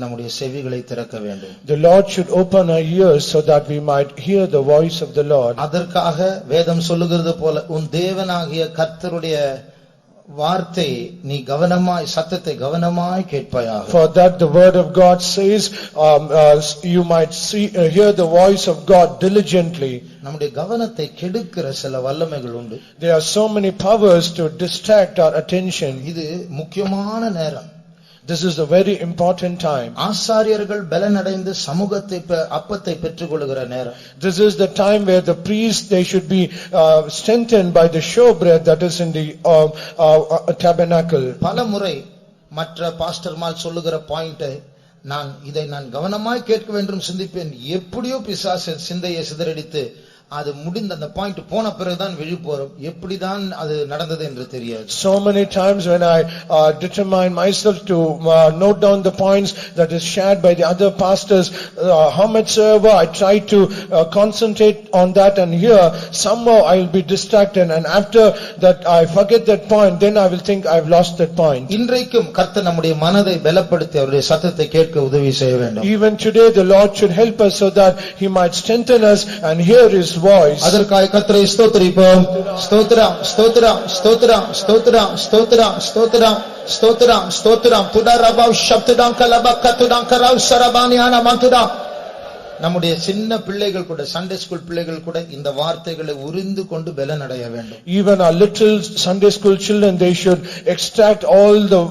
கர்த்தர் நம்முடைய செவிகளை திறக்க வேண்டும். The Lord should open our ears so that we might hear the voice of the Lord. அதற்காக வேதம் சொல்லுகிறது போல உன் தேவனாகிய கர்த்தருடைய வார்த்தை நீ கவனமாய் சத்தத்தை கவனமாய் கேட்பாயாக. For that the word of God says you might hear the voice of God diligently. நம்முடைய கவனத்தை கெடுக்கிற சில வல்லமைகள் உண்டு. There are so many powers to distract our attention. இது முக்கியமான நேரம். This is a very important time. ஆசாரியர்கள் பலனடைந்து சமூகத்தை அப்பத்தை பெற்றுக்கொள்ளுகிற நேரம். This is the time where the priests they should be strengthened by the showbread that is in the tabernacle. பலமுறை மற்ற பாஸ்டர்மால் சொல்லுகிற பாயிண்ட் இதை நான் கவனமாய் கேட்க வேண்டும் சிந்திப்பேன். எப்படியோ பிசாசு சிந்தையை சிதறடித்து அது முடிந்த அந்த பாயிண்ட் போன பிறகுதான் விழிப்போம் எப்படிதான் அது நடந்தது என்று தெரியாது. So many times when I determine myself to note down the points that is shared by the other pastors, how much ever I try to concentrate on that and hear, somehow I will be distracted, and after that I forget that point, then I will think I've lost that point. இன்றைக்கும் கர்த்தர் நம்முடைய மனதை பலப்படுத்தி அவருடைய சத்தத்தை கேட்க உதவி செய்ய வேண்டும். Even today the Lord should help us so that he might strengthen us and hear his voice. அதற்காக கர்த்தரை ஸ்தோத்திரிப்போம். ஸ்தோத்திரம் ஸ்தோத்திரம் ஸ்தோத்திரம் ஸ்தோத்திரம் ஸ்தோத்திரம் ஸ்தோத்திரம் ஸ்தோத்திரம் ஸ்தோத்திரம் துடரபவ் ஷப்தம் கலபக்கதுடம் கரவ் சரபானியான மந்துடா. நம்முடைய சின்ன பிள்ளைகள் கூட சண்டே ஸ்கூல் பிள்ளைகள் கூட இந்த வார்த்தைகளை உரிந்து கொண்டு பலனடைய வேண்டும். Even our little Sunday school children, they should extract all the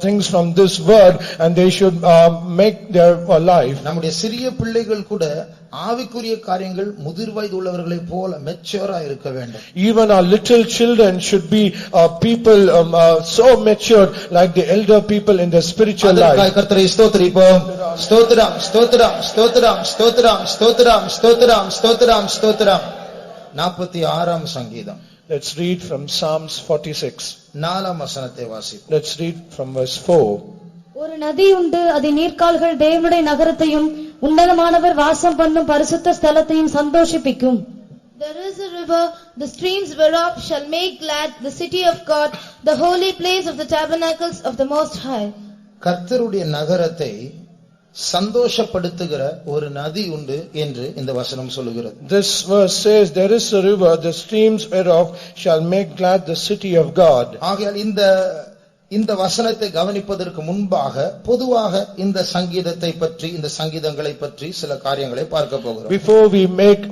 things from this word and they should make their life. நம்முடைய சிறிய பிள்ளைகள் கூட ஆவிக்குரிய காரியங்கள் முதிர் வயது உள்ளவர்களை போல மெச்சூரா இருக்க வேண்டும். Even our little children should be people so matured like the elder people in the spiritual life. அதற்காக கர்த்தரை ஸ்தோத்திரிப்போம். ஸ்தோத்திரம் ஸ்தோத்திரம் ஸ்தோத்திரம் ஸ்தோத்திரம் ஸ்தோத்திரம் ஸ்தோத்திரம் ஸ்தோத்திரம் ஸ்தோத்திரம். 46ஆம் சங்கீதம். Let's read from Psalms 46. 4ஆம் வசனத்தை வாசிப்போம். Let's read from verse 4. ஒரு நதி உண்டு, அதன் நீர்க்கால்கள் தேவனுடைய நகரத்தையும் உன்னதமானவர் வாசம் பண்ணும் பரிசுத்த ஸ்தலத்தையும் சந்தோஷிப்பிக்கும். There is a river, the streams whereof shall make glad the city of God, the holy place of the tabernacles of the Most High. கர்த்தருடைய நகரத்தை சந்தோஷப்படுத்துகிற ஒரு நதி உண்டு என்று இந்த வசனம் சொல்லுகிறது. This verse says there is a river, the streams whereof shall make glad the city of God. ஆகையால் இந்த வசனத்தை கவனிப்பதற்கு முன்பாக பொதுவாக இந்த சங்கீதத்தை பற்றி இந்த சங்கீதங்களை பற்றி சில காரியங்களை பார்க்க போகிறோம். Before we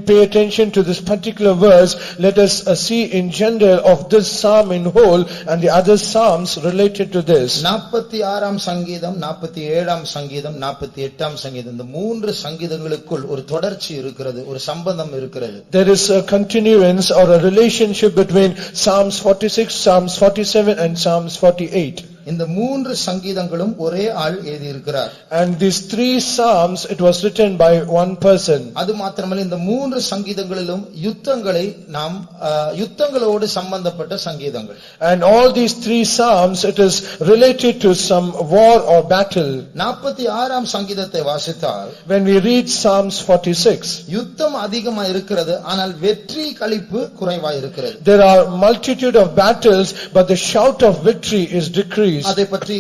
pay attention to this particular verse, let us see in general of this psalm in whole and the other psalms related to this. 46ஆம் சங்கீதம், 47ஆம் சங்கீதம், 48ஆம் சங்கீதம், இந்த மூன்று சங்கீதங்களுக்குள் ஒரு தொடர்ச்சி இருக்கிறது, ஒரு சம்பந்தம் இருக்கிறது. There is a continuance or a relationship between Psalms 46, Psalms 47 and Psalms 48. இந்த மூன்று சங்கீதங்களும் ஒரே ஆள் எழுதி இருக்கிறார். And these three psalms, it was written by one person. அது மாத்திரமல்ல, இந்த மூன்று சங்கீதங்களிலும் யுத்தங்களோடு சம்பந்தப்பட்ட சங்கீதங்கள். And all these three psalms, it is related to some war or battle. 46ஆம் சங்கீதத்தை வாசித்தால், when we read Psalms 46, யுத்தம் அதிகமா இருக்கிறது, ஆனால் வெற்றி களிப்பு குறைவா இருக்கிறது. there are multitude of battles, but the shout of victory is decreased.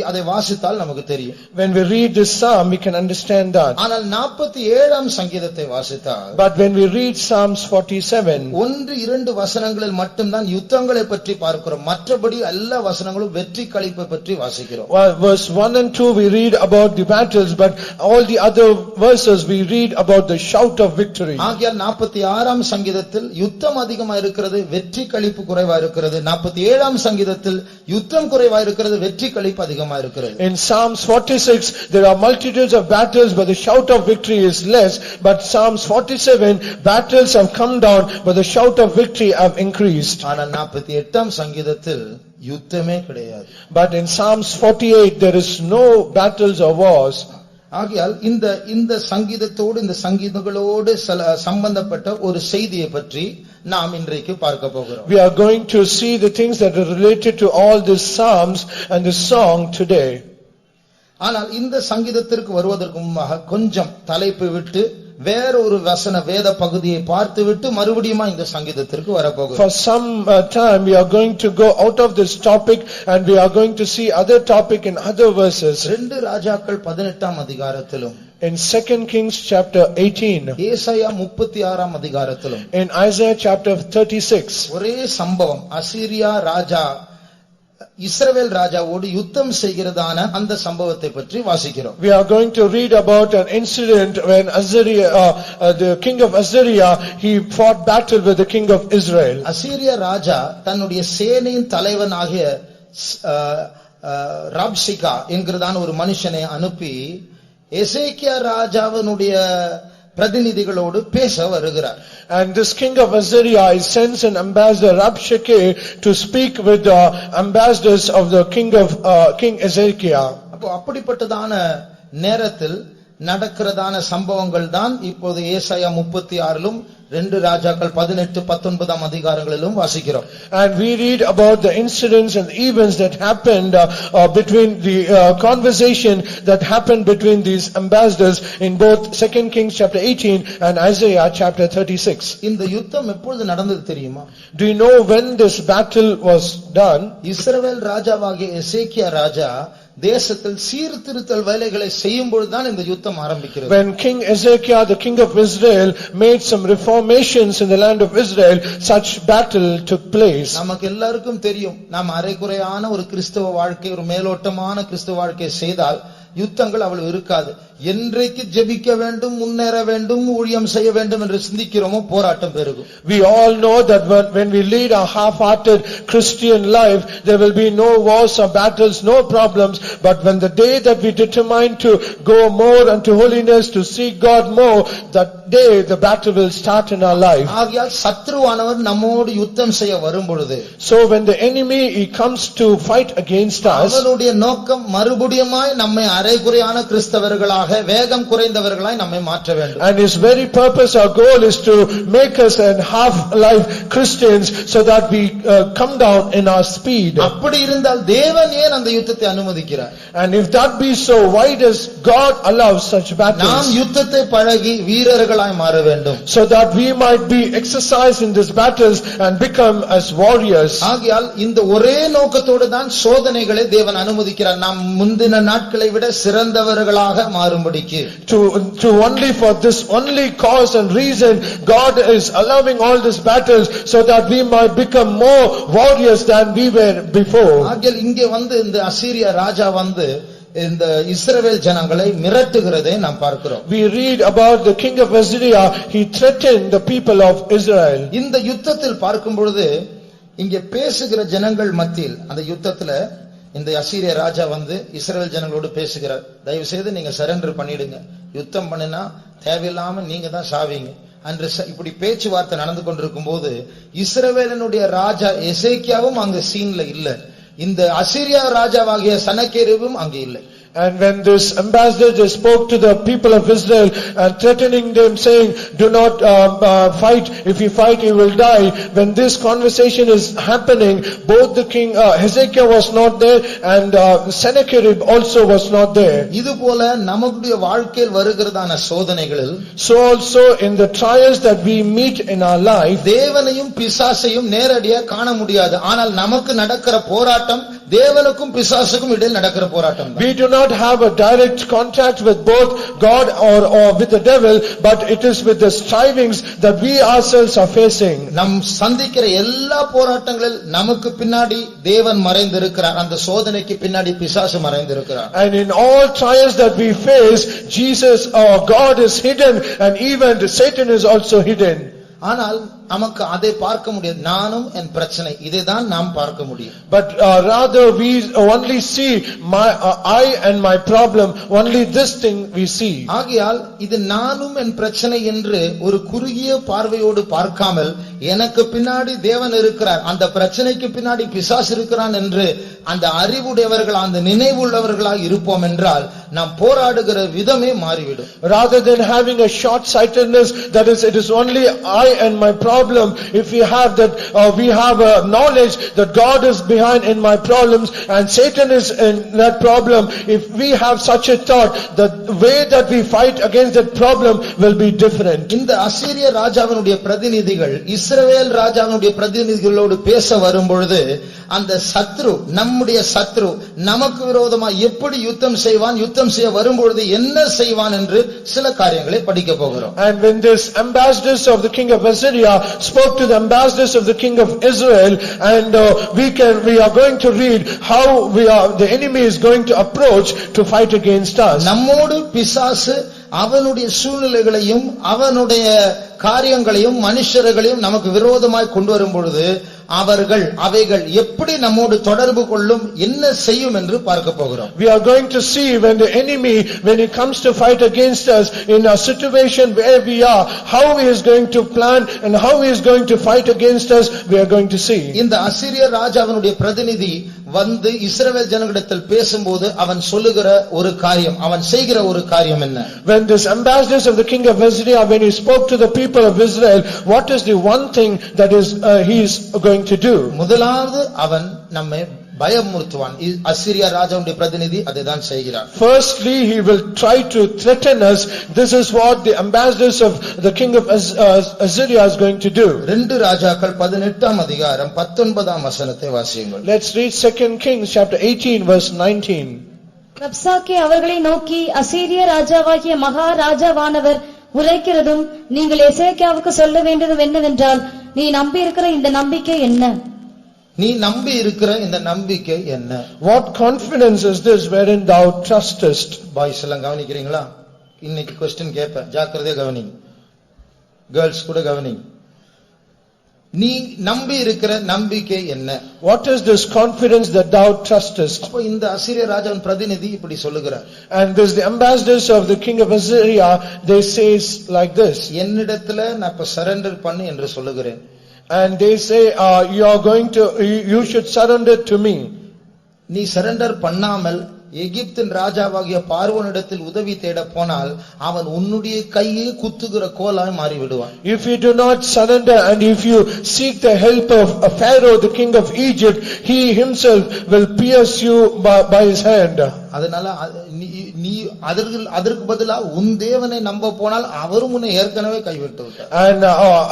அதை வாசித்தால் நமக்கு தெரியும். When we read this psalm, we can understand that. ஆனால் 47ஆம் சங்கீதத்தை வாசித்தால், but when we read Psalms 47, 1-2 வசனங்களில் மட்டும்தான் யுத்தங்களை பற்றி பார்க்கிறோம், மற்றபடி எல்லா வசனங்களும் வெற்றி களிப்பை பற்றி வாசிக்கிறோம். Verse 1 and 2 we read about the battles, but all the other verses we read about the shout of victory. ஆகையால் 46ஆம் சங்கீதத்தில் யுத்தம் அதிகமா இருக்கிறது, வெற்றி களிப்பு குறைவா இருக்கிறது. 47ஆம் சங்கீதத்தில் யுத்தம் குறைவா இருக்கிறது, வெற்றி களிப்பு அதிகமா இருக்கிறது. In Psalms 46 there are multitudes of battles, but the shout of victory is less. But Psalms 47, battles have come down, but the shout of victory have increased. ஆனால் 48ஆம் சங்கீதத்தில் யுத்தமே கிடையாது. But in Psalms 48 there is no battles or wars. ஆகையால் இந்த சங்கீதத்தோடு இந்த சங்கீதங்களோடு சம்பந்தப்பட்ட ஒரு செய்தியை பற்றி நாம் இன்றைக்கு பார்க்க போகிறோம். We are going to see the things that are related to all these psalms and this song today. ஆனால் இந்த சங்கீதத்திற்கு வருவதற்கு முன்பாக கொஞ்சம் தலைப்பு விட்டு வேற ஒரு வசன வேத பகுதியை பார்த்துவிட்டு மறுபடியும் இந்த சங்கீதத்திற்கு வரப்போகிறோம். For some time we are going to go out of this topic and we are going to see other topic in other verses. 2 ராஜாக்கள் 18ஆம் அதிகாரத்திலும் In 2 Kings chapter 18, ஏசாயா 36ஆம் அதிகாரத்திலும் in Isaiah chapter 36, ஒரே சம்பவம், அசீரியா ராஜா இஸ்ரவேல் ராஜாவோடு யுத்தம் செய்கிறதான அந்த சம்பவத்தை பற்றி வாசிக்கிறோம். we are going to read about an incident when the king of Assyria, he fought battle with the king of Israel. அசீரியா ராஜா தன்னுடைய சேனையின் தலைவனாகிய ராப்சிகா என்கிறதான ஒரு மனுஷனை அனுப்பி எசேக்கியா ராஜாவினுடைய பிரதிநிதிகளோடு பேச வருகிறார். And this king of Assyria sends an ambassador Rabshakeh to speak with the ambassadors of the king Ezekiah. அப்போ அப்படிப்பட்டதான நேரத்தில் நடக்கிறதான சம்பவங்கள் தான் இப்போது ஏசாயா 36லும் 2 ராஜாக்கள் 18-19 அதிகாரங்களிலும் வாசிக்கிறோம். And we read about the incidents and events that happened between the conversation that happened between these ambassadors in both 2 Kings chapter 18 and Isaiah chapter 36. இந்த யுத்தம் எப்பொழுது நடந்தது தெரியுமா? Do you know when this battle was done? இஸ்ரவேல் ராஜாவாகிய எசேக்கியா ராஜா தேசத்தில் சீர்திருத்தல் வேலைகளை செய்யும் பொழுதுதான் இந்த யுத்தம் ஆரம்பிக்கிறது. When King Ezekiah, the king of Israel, made some reformations in the land of Israel, such battle took place. நமக்கு எல்லாருக்கும் தெரியும், நாம் அரைகுறையான ஒரு கிறிஸ்தவ வாழ்க்கை, ஒரு மேலோட்டமான கிறிஸ்தவ வாழ்க்கை செய்தால் யுத்தங்கள் அவ்வளவு இருக்காது. என்றைக்கு ஜெபிக்க வேண்டும், முன்னேற வேண்டும், ஊழியம் செய்ய வேண்டும் என்று சிந்திக்கிறோமோ போராட்டம் பெருகும். We all know that when we lead a half-hearted Christian life, there will be no wars or battles, no problems. But when the day that we determine to go more unto holiness, to seek God more, that day the battle will start in our life. ஆகையால் சத்ருவானவர் நம்மோடு யுத்தம் செய்ய வரும் பொழுது, so when the enemy he comes to fight against us, அவருடைய நோக்கம் மறுபடியுமாய் நம்மை அரைகுறையான கிறிஸ்தவர்களாக, வேகம் குறைந்தவர்களாய் நம்மை மாற்ற வேண்டும். And his very purpose or goal is to make us an half life Christians so that we come down in our speed. அப்படி இருந்தால் தேவன் ஏன் அந்த யுத்தத்தை அனுமதிக்கிறார்? And if that be so, why does God allow such battles? நாம் யுத்தத்தை பழகி வீரர்களாய் மாற வேண்டும், so that we might be exercised in these battles and become as warriors. ஆகையால் இந்த ஒரே நோக்கத்தோடு தான் சோதனைகளை தேவன் அனுமதிக்கிறார், நாம் முந்தின நாட்களை விட சிறந்தவர்களாக மாறும்படிக்கு. To only for this only cause and reason God is allowing all these battles so that we might become more warriors than we were before. ஆகையால் இங்கே இந்த அசீரியா ராஜா இந்த இஸ்ரவேல் ஜனங்களை மிரட்டுகிறதை நாம் பார்க்கிறோம். We read about the king of Assyria, he threatened the people of Israel. இந்த யுத்தத்தில் பார்க்கும் பொழுது இங்கே பேசுகிற ஜனங்கள் மத்தியில், அந்த யுத்தத்துல இந்த அசீரிய ராஜா இஸ்ரவேல் ஜனங்களோடு பேசுகிறார். தயவு செய்து நீங்க சரண்டர் பண்ணிடுங்க, யுத்தம் பண்ணினா தேவையில்லாம நீங்க தான் சாவீங்க அன்று இப்படி பேச்சுவார்த்தை நடந்து கொண்டிருக்கும் போது இஸ்ரவேலினுடைய ராஜா எசேக்கியாவும் அங்க சீன்ல இல்ல, இந்த அசீரியா ராஜாவாகிய சனகேரிபும் அங்க இல்லை. And when this ambassador just spoke to the people of Israel and threatening them saying, do not fight, if you fight you will die. When this conversation is happening, both the king Hezekiah was not there and Sennacherib also was not there. இதுபோல நம்முடைய வாழ்க்கையில் வருகிறதான சோதனைகளில், so also in the trials that we meet in our life, தேவனையும் பிசாசையும் நேரடியா காண முடியாது, ஆனால் நமக்கு நடக்கிற போராட்டம் தேவனுக்கும் பிசாசுக்கும் இடையில் நடக்கிற போராட்டம். We do not have a direct contact with both God or with the devil, but it is with the strivings that we ourselves are facing. நாம் சந்திக்கிற எல்லா போராட்டங்களில் நமக்கு பின்னாடி தேவன் மறைந்திருக்கிறார், அந்த சோதனைக்கு பின்னாடி பிசாசு மறைந்திருக்கிறார். And in all trials that we face, Jesus or God is hidden, and even Satan is also hidden. ஆனால் நமக்கு அதை பார்க்க முடியாது, நானும் என் பிரச்சனை இதைதான் நாம் பார்க்க முடியும். But rather we only see I and my problem, only this thing we see. ஆகையால் இது நானும் என் பிரச்சனை என்று ஒரு குறுகிய பார்வையோடு பார்க்காமல், எனக்கு பின்னாடி தேவன் இருக்கிறார், அந்த பிரச்சனைக்கு பின்னாடி பிசாசு இருக்கிறான் என்று அந்த அறிவுடையவர்கள், அந்த நினைவுள்ளவர்களாக இருப்போம் என்றால் நாம் போராடுகிற விதமே மாறிவிடும். Rather than having a short sightedness, that is, it is only I and my problem problem, if we have that, we have a knowledge that God is behind in my problems and Satan is in that problem, if we have such a thought, the way that we fight against that problem will be different. இந்த அசீரிய ராஜாவினுடைய பிரதிநிதிகள் இஸ்ரவேல் ராஜாவினுடைய பிரதிநிதிகளோடு பேச வரும்பொழுது அந்த சத்ரு, நம்முடைய சத்ரு நமக்கு விரோதமா எப்படி யுத்தம் செய்வான், யுத்தம் செய்ய வரும்பொழுது என்ன செய்வான் என்று சில காரியங்களை படிக்க போகிறோம். And when this ambassadors of the king of Assyria spoke to the ambassadors of the king of Israel, and we are going to read how the enemy is going to approach to fight against us. நம்மோடு பிசாசு அவனுடைய சூழ்நிலைகளையும் அவனுடைய காரியங்களையும் மனுஷர்களையும் நமக்கு விரோதமாய் கொண்டு வரும் பொழுது அவைகள் எப்படி நம்மோடு தொடர்பு கொள்ளும், என்ன செய்யும் என்று பார்க்க போகிறோம். We are going to see when the enemy, when he comes to fight against us in a situation where we are, how he is going to plan and how he is going to fight against us, we are going to see. இந்த அசீரிய ராஜாவினுடைய பிரதிநிதி வந்து இஸ்ரவேல் ஜனங்களிடத்தில் பேசும்போது அவன் சொல்லுகிற ஒரு காரியம், அவன் செய்கிற ஒரு காரியம் என்ன? When this ambassadors of the king of Assyria, when he spoke to the people of Israel, what is the one thing that is he is going to do? முதலாவது அவன் நம்மை பயமுறுத்துவான். அசீரியா ராஜாவுடைய பிரதிநிதி அதைதான் செய்கிறார். Firstly, he will try to threaten us. This is what the ambassadors of the king of Assyria is going to do. 2 ராஜாக்கள் 18ஆம் அதிகாரம் 19ஆம் வசனத்தை வாசியுங்கள். Let's read 2 Kings chapter 18 verse 19. ரப்சாக்கே அவர்களை நோக்கி, அசீரிய ராஜாவாகிய மகாராஜாவானவர் உரைக்கிறதும் நீங்கள் எசேக்கியாவுக்கு சொல்ல வேண்டியதும் என்னவென்றால், நீ நம்பி இருக்கிற இந்த நம்பிக்கை என்ன? நீ நம்பி இருக்கிற இந்த நம்பிக்கை என்ன? What confidence is this wherein thou trustest? Boys எல்லாம் கவனிக்கிறீங்களா? இன்னைக்கு क्वेश्चन கேட்பேன், ஜாக்கிரதையா கவனிங்க. கேர்ள்ஸ் கூட கவனிங்க. நீ நம்பி இருக்கிற நம்பிக்கை என்ன? What is this confidence that thou trustest? அப்ப இந்த அசீரிய ராஜாவின் பிரதிநிதி இப்படி சொல்லுகிறார். And this the ambassadors of the king of Assyria, they says like this. என்னிடத்துல நான் இப்ப சரண்டர் பண்ணு என்று சொல்லுகிறேன். And they say you should surrender to me. நீ சரண்டர் பண்ணாமல் எகிப்தின் ராஜாவாகிய பார்வோனிடத்தில் உதவி தேட போனால் அவன் உன்னுடைய கையை குத்துகிற கோலாய் மாறி விடுவான். If you do not surrender and if you seek the help of Pharaoh the king of Egypt, he himself will pierce you by his hand. அதனால நீ அதற்கு பதிலா உன் தேவனை நம்ப போனால் அவரும் உன்னை ஏற்கனவே கைவிட்டு விட்டார். And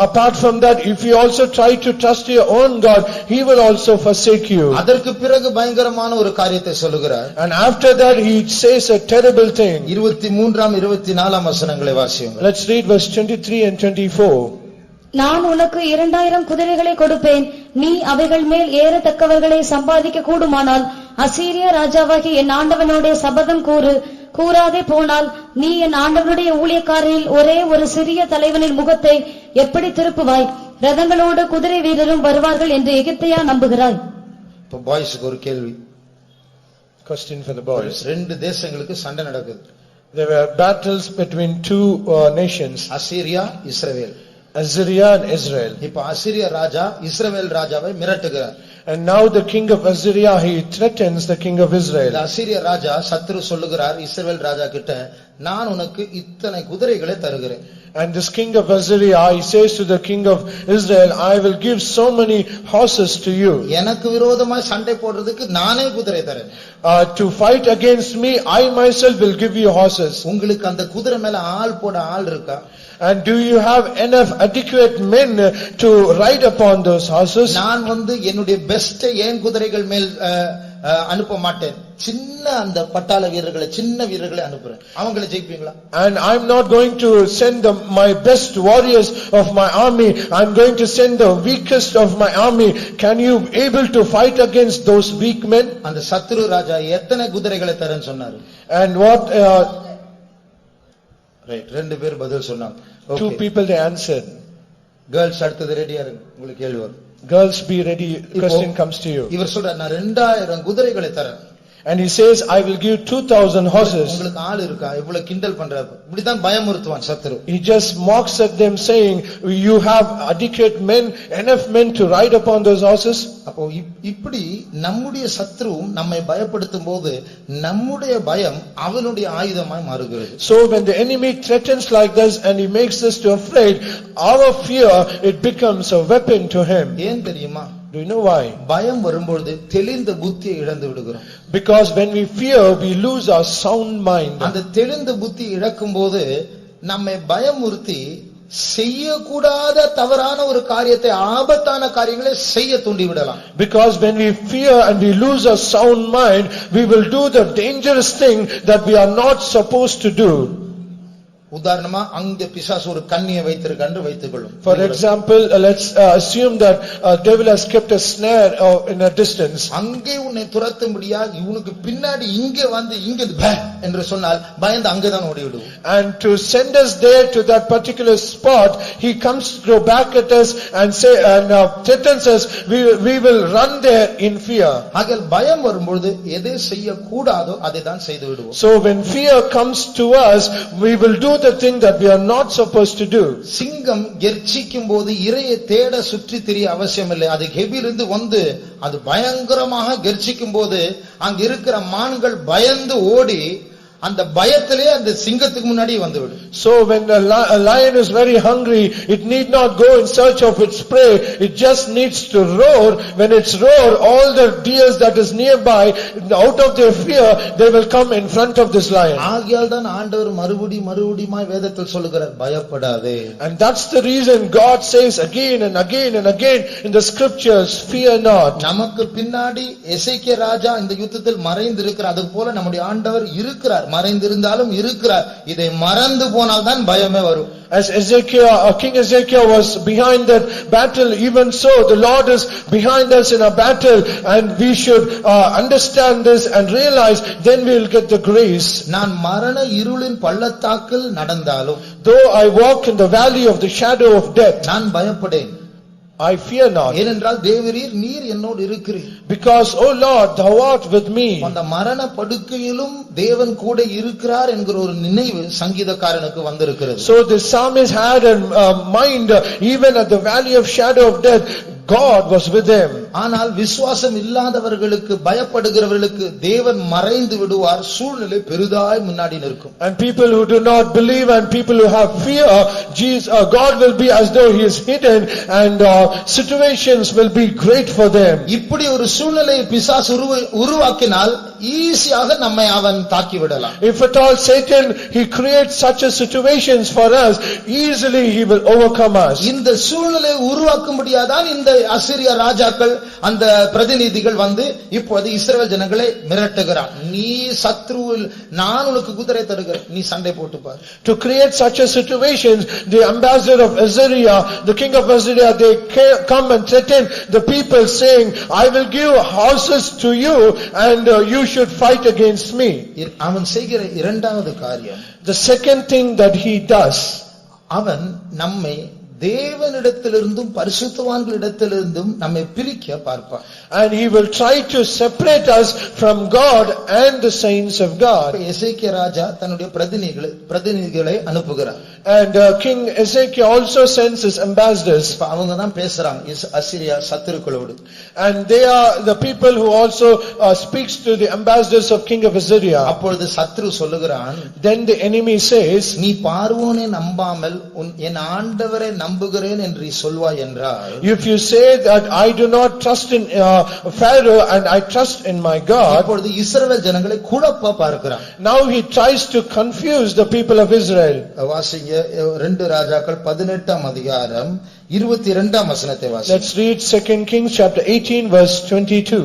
apart from that, if you also try to trust your own God, he will also forsake you. அதற்கு பிறகு பயங்கரமான ஒரு காரியத்தை சொல்லுகிறார். And after that he says a terrible thing. 23ஆம் 24ஆம் வசனங்களை வாசியுங்கள். Let's read verse 23 and 24. நான் உனக்கு 2000 குதிரைகளை கொடுப்பேன், நீ அவைகள் மேல் ஏறத்தக்கவர்களை சம்பாதிக்க கூடுமானால் அசீரிய ராஜாவாகி என் ஆண்டவனுடைய சபதம் கூறாதே போனால் நீ என் ஆண்டவனுடைய ஊழியக்காரரில் ஒரே ஒரு சிறிய தலைவனின் முகத்தை எப்படி திருப்புவாய்? ரதங்களோடு குதிரை வீரரும் வருவார்கள் என்று எகிப்தையா நம்புகிறாய்? இப்ப பாய்ஸ்க்கு ஒரு கேள்வி. Question for the boys. 2 தேசங்களுக்கு சண்டை நடக்குது. There were battles between two nations, Assyria Israel. Assyria and Israel. இப்ப அசீரிய ராஜா இஸ்ரவேல் ராஜாவை மிரட்டுகிறார். And now the king of Assyria, he threatens the king of Israel. அசீரிய ராஜா சத்ரு சொல்லுகிறார் இஸ்ரவேல் ராஜா கிட்ட, நான் உனக்கு இத்தனை குதிரைகளை தருகிறேன். And this king of Assyria, he says to the king of Israel, I will give so many horses to you. எனக்கு விரோதமா சண்டை போடுறதுக்கு நானே குதிரை தரேன். To fight against me, I myself will give you horses. உங்களுக்கு அந்த குதிரை மேல ஆள் போட ஆள் இருக்கா? And do you have enough adequate men to ride upon those horses? நான் என்னுடைய பெஸ்ட் ஏன் குதிரைகள் மேல் அனுப்ப மாட்டேன். சின்ன அந்த பட்டாள வீரர்களை, சின்ன வீரர்களை அனுப்புறேன். அவங்களை ஜெயிப்பீங்களா? And I'm not going to send my best warriors of my army. I'm going to send the weakest of my army. Can you able to fight against those weak men? அந்த சத்ரு ராஜா எத்தனை குதிரைகளை தரேன்னு சொன்னாரு? And what ரைட், 2 பேர் பதில் சொன்னாங்க. two people they answered. Girls அடுத்தது ரெடியா இருங்க, உங்களுக்கு கேள்வி வரும். Girls be ready, question comes to you. இவர் சொல்றார், நான் 2000 குதிரைகளை தரேன். And he says, I will give 2,000 horses. உங்களுக்கு ஆள் இருக்கா? இவ்வளவு கிண்டல் பண்றாரு. இப்படிதான் பயமுறுத்துவான் சத்துரு. He just mocks at them saying, you have adequate men, enough men to ride upon those horses. அப்போ இப்படி நம்முடைய சத்துருவும் நம்மை பயப்படுத்தும் போது நம்முடைய பயம் அவனுடைய ஆயுதமாய் மாறுகிறது. So when the enemy threatens like this and he makes us to afraid, our fear, it becomes a weapon to him. ஏன் தெரியுமா? Do you know why? பயம் வரும்போது தெளிந்த புத்தியை இழந்து விடுகிறோம். Because when we fear, we lose our sound mind. அந்த தெளிந்த புத்தி இழக்கும்போது நம்மை பயமுறுத்தி செய்யக்கூடாத தவறான ஒரு காரியத்தை, ஆபத்தான காரியங்களை செய்ய தூண்டி விடலாம். Because when we fear and we lose our sound mind, we will do the dangerous thing that we are not supposed to do. உதாரணமா அங்க பிசாசு ஒரு கண்ணியை வைத்திருக்கான்னு வைத்துக்கொள்ளும். For example, let's assume that devil has kept a snare in a distance. அங்கே உன்னை துரத்தும்படியா இவனுக்கு பின்னாடி இங்க வந்து இங்க என்று சொன்னால் பயந்து அங்கதான் ஓடி விடுவோம். And to send us there to that particular spot, he comes to go back at us and say and threatens us. We will run there in fear. ஆகையால் பயம் வரும்போது எதை செய்ய கூடாதோ அதை தான் செய்து விடுவோம். So when fear comes to us, we will do the thing that we are not supposed to do. சிங்கம் கர்ச்சிக்கும் போது இரையை தேட சுற்றி திரிய அவசியம் இல்லை. அது கெபிலிருந்து வந்து அது பயங்கரமாக கர்ச்சிக்கும் போது அங்க இருக்கிற மான்கள் பயந்து ஓடி அந்த பயத்திலே அந்த சிங்கத்துக்கு முன்னாடி வந்துவிடும். So when a lion is very hungry, it need not go in search of its prey. It just needs to roar. When it's roar, all the deers that is nearby, out of their fear, they will come in front of this lion. ஆகையால் தான் ஆண்டவர் மறுபடியுமாய் வேதத்தில் சொல்லுகிறார், பயப்படாதே. And that's the reason God says again and again and again in the scriptures, fear not. நமக்கு பின்னாடி எசேக்கியா ராஜா இந்த யுத்தத்தில் மறைந்து இருக்கிறார். அது போல நம்முடைய ஆண்டவர் இருக்கிறார், மறைந்திருந்தாலும் இருக்கிறார். இதை மறந்து போனால் தான் பயமே வரும். As King Ezekiel was behind that battle, even so the Lord is behind us in a battle, and we should understand this and realize, then we will get the grace. நான் மரண இருளின் பள்ளத்தாக்கில் நடந்தாலும், though I walk in the valley of the shadow of death, நான் பயப்படேன். I fear not. ஏனென்றால் தேவரீர் நீர் என்னோடு இருக்கிறீர். Because O Lord, thou art with me. அந்த மரண படுக்கையிலும் தேவன் கூட இருக்கிறார் என்கிற ஒரு நினைவு சங்கீதக்காரனுக்கு வந்திருக்கிறது. So the psalmist had in mind, even at the valley of shadow of death, God was with them. ஆனால் விசுவாசம் இல்லாதவர்களுக்கு, பயப்படுகிறவர்களுக்கு தேவன் மறைந்து விடுவார். சூழ்நிலை பெரிதாய் முன்னாடி நிற்கும். And people who do not believe and people who have fear, God will be as though he is hidden, and situations will be great for them. இப்படி ஒரு சூழ்நிலை பிசாசு உருவாக்கினால் ஈஸியாக நம்மை அவன் தாக்கி விடலாம். If at all Satan, he creates such a situations for us, easily he will overcome us. இந்த சூழ்நிலை உருவாக்கும்படியாதான் இந்த அசீரிய ராஜாக்கள், அந்த பிரதிநிதிகள் வந்து இப்போது இஸ்ரவேல் ஜனங்களை மிரட்டுகிறான். நீ சத்ருவில், நான் உனக்கு குதிரை தருகிறேன், நீ சண்டை போட்டு பார். To create such a situation, the ambassador of Assyria, the king of Assyria, they come and threaten the people saying, I will give horses to you and you should fight against me. அவன் செய்கிற இரண்டாவது காரியம், the second thing that he does, அவன் நம்மை தேவனிடத்திலிருந்தும் பரிசுத்தவான்களிடத்திலிருந்தும் நம்மை பிரிக்க பார்ப்பான். And he will try to separate us from God and the saints of God. எசேக்கியா ராஜா தன்னுடைய பிரதிநிதிகளை அனுப்புகிறார். And King Ezekiel also sends his ambassadors. அவங்க தான் பேசுறாங்க அசீரியா சத்துருக்களோடு. And they are the people who also speaks to the ambassadors of King of Assyria. அப்பொழுது சத்ரு சொல்லுகிறான், then the enemy says, நீ பார்வோனை நம்பாமல் என் ஆண்டவரை நம்புகிறேன் என்று சொல்வாய் என்றால், if you say that I do not trust in Pharaoh and I trust in my God, அப்பொழுது இஸ்ரவேல் ஜனங்களை குழப்ப பார்க்கிறான். now he tries to confuse the people of Israel. வாசிங்க 2 ராஜாக்கள் 18ஆம் அதிகாரம் 22ஆம் வசனத்தை வாசிங்க. Let's read 2 Kings chapter 18 verse 22.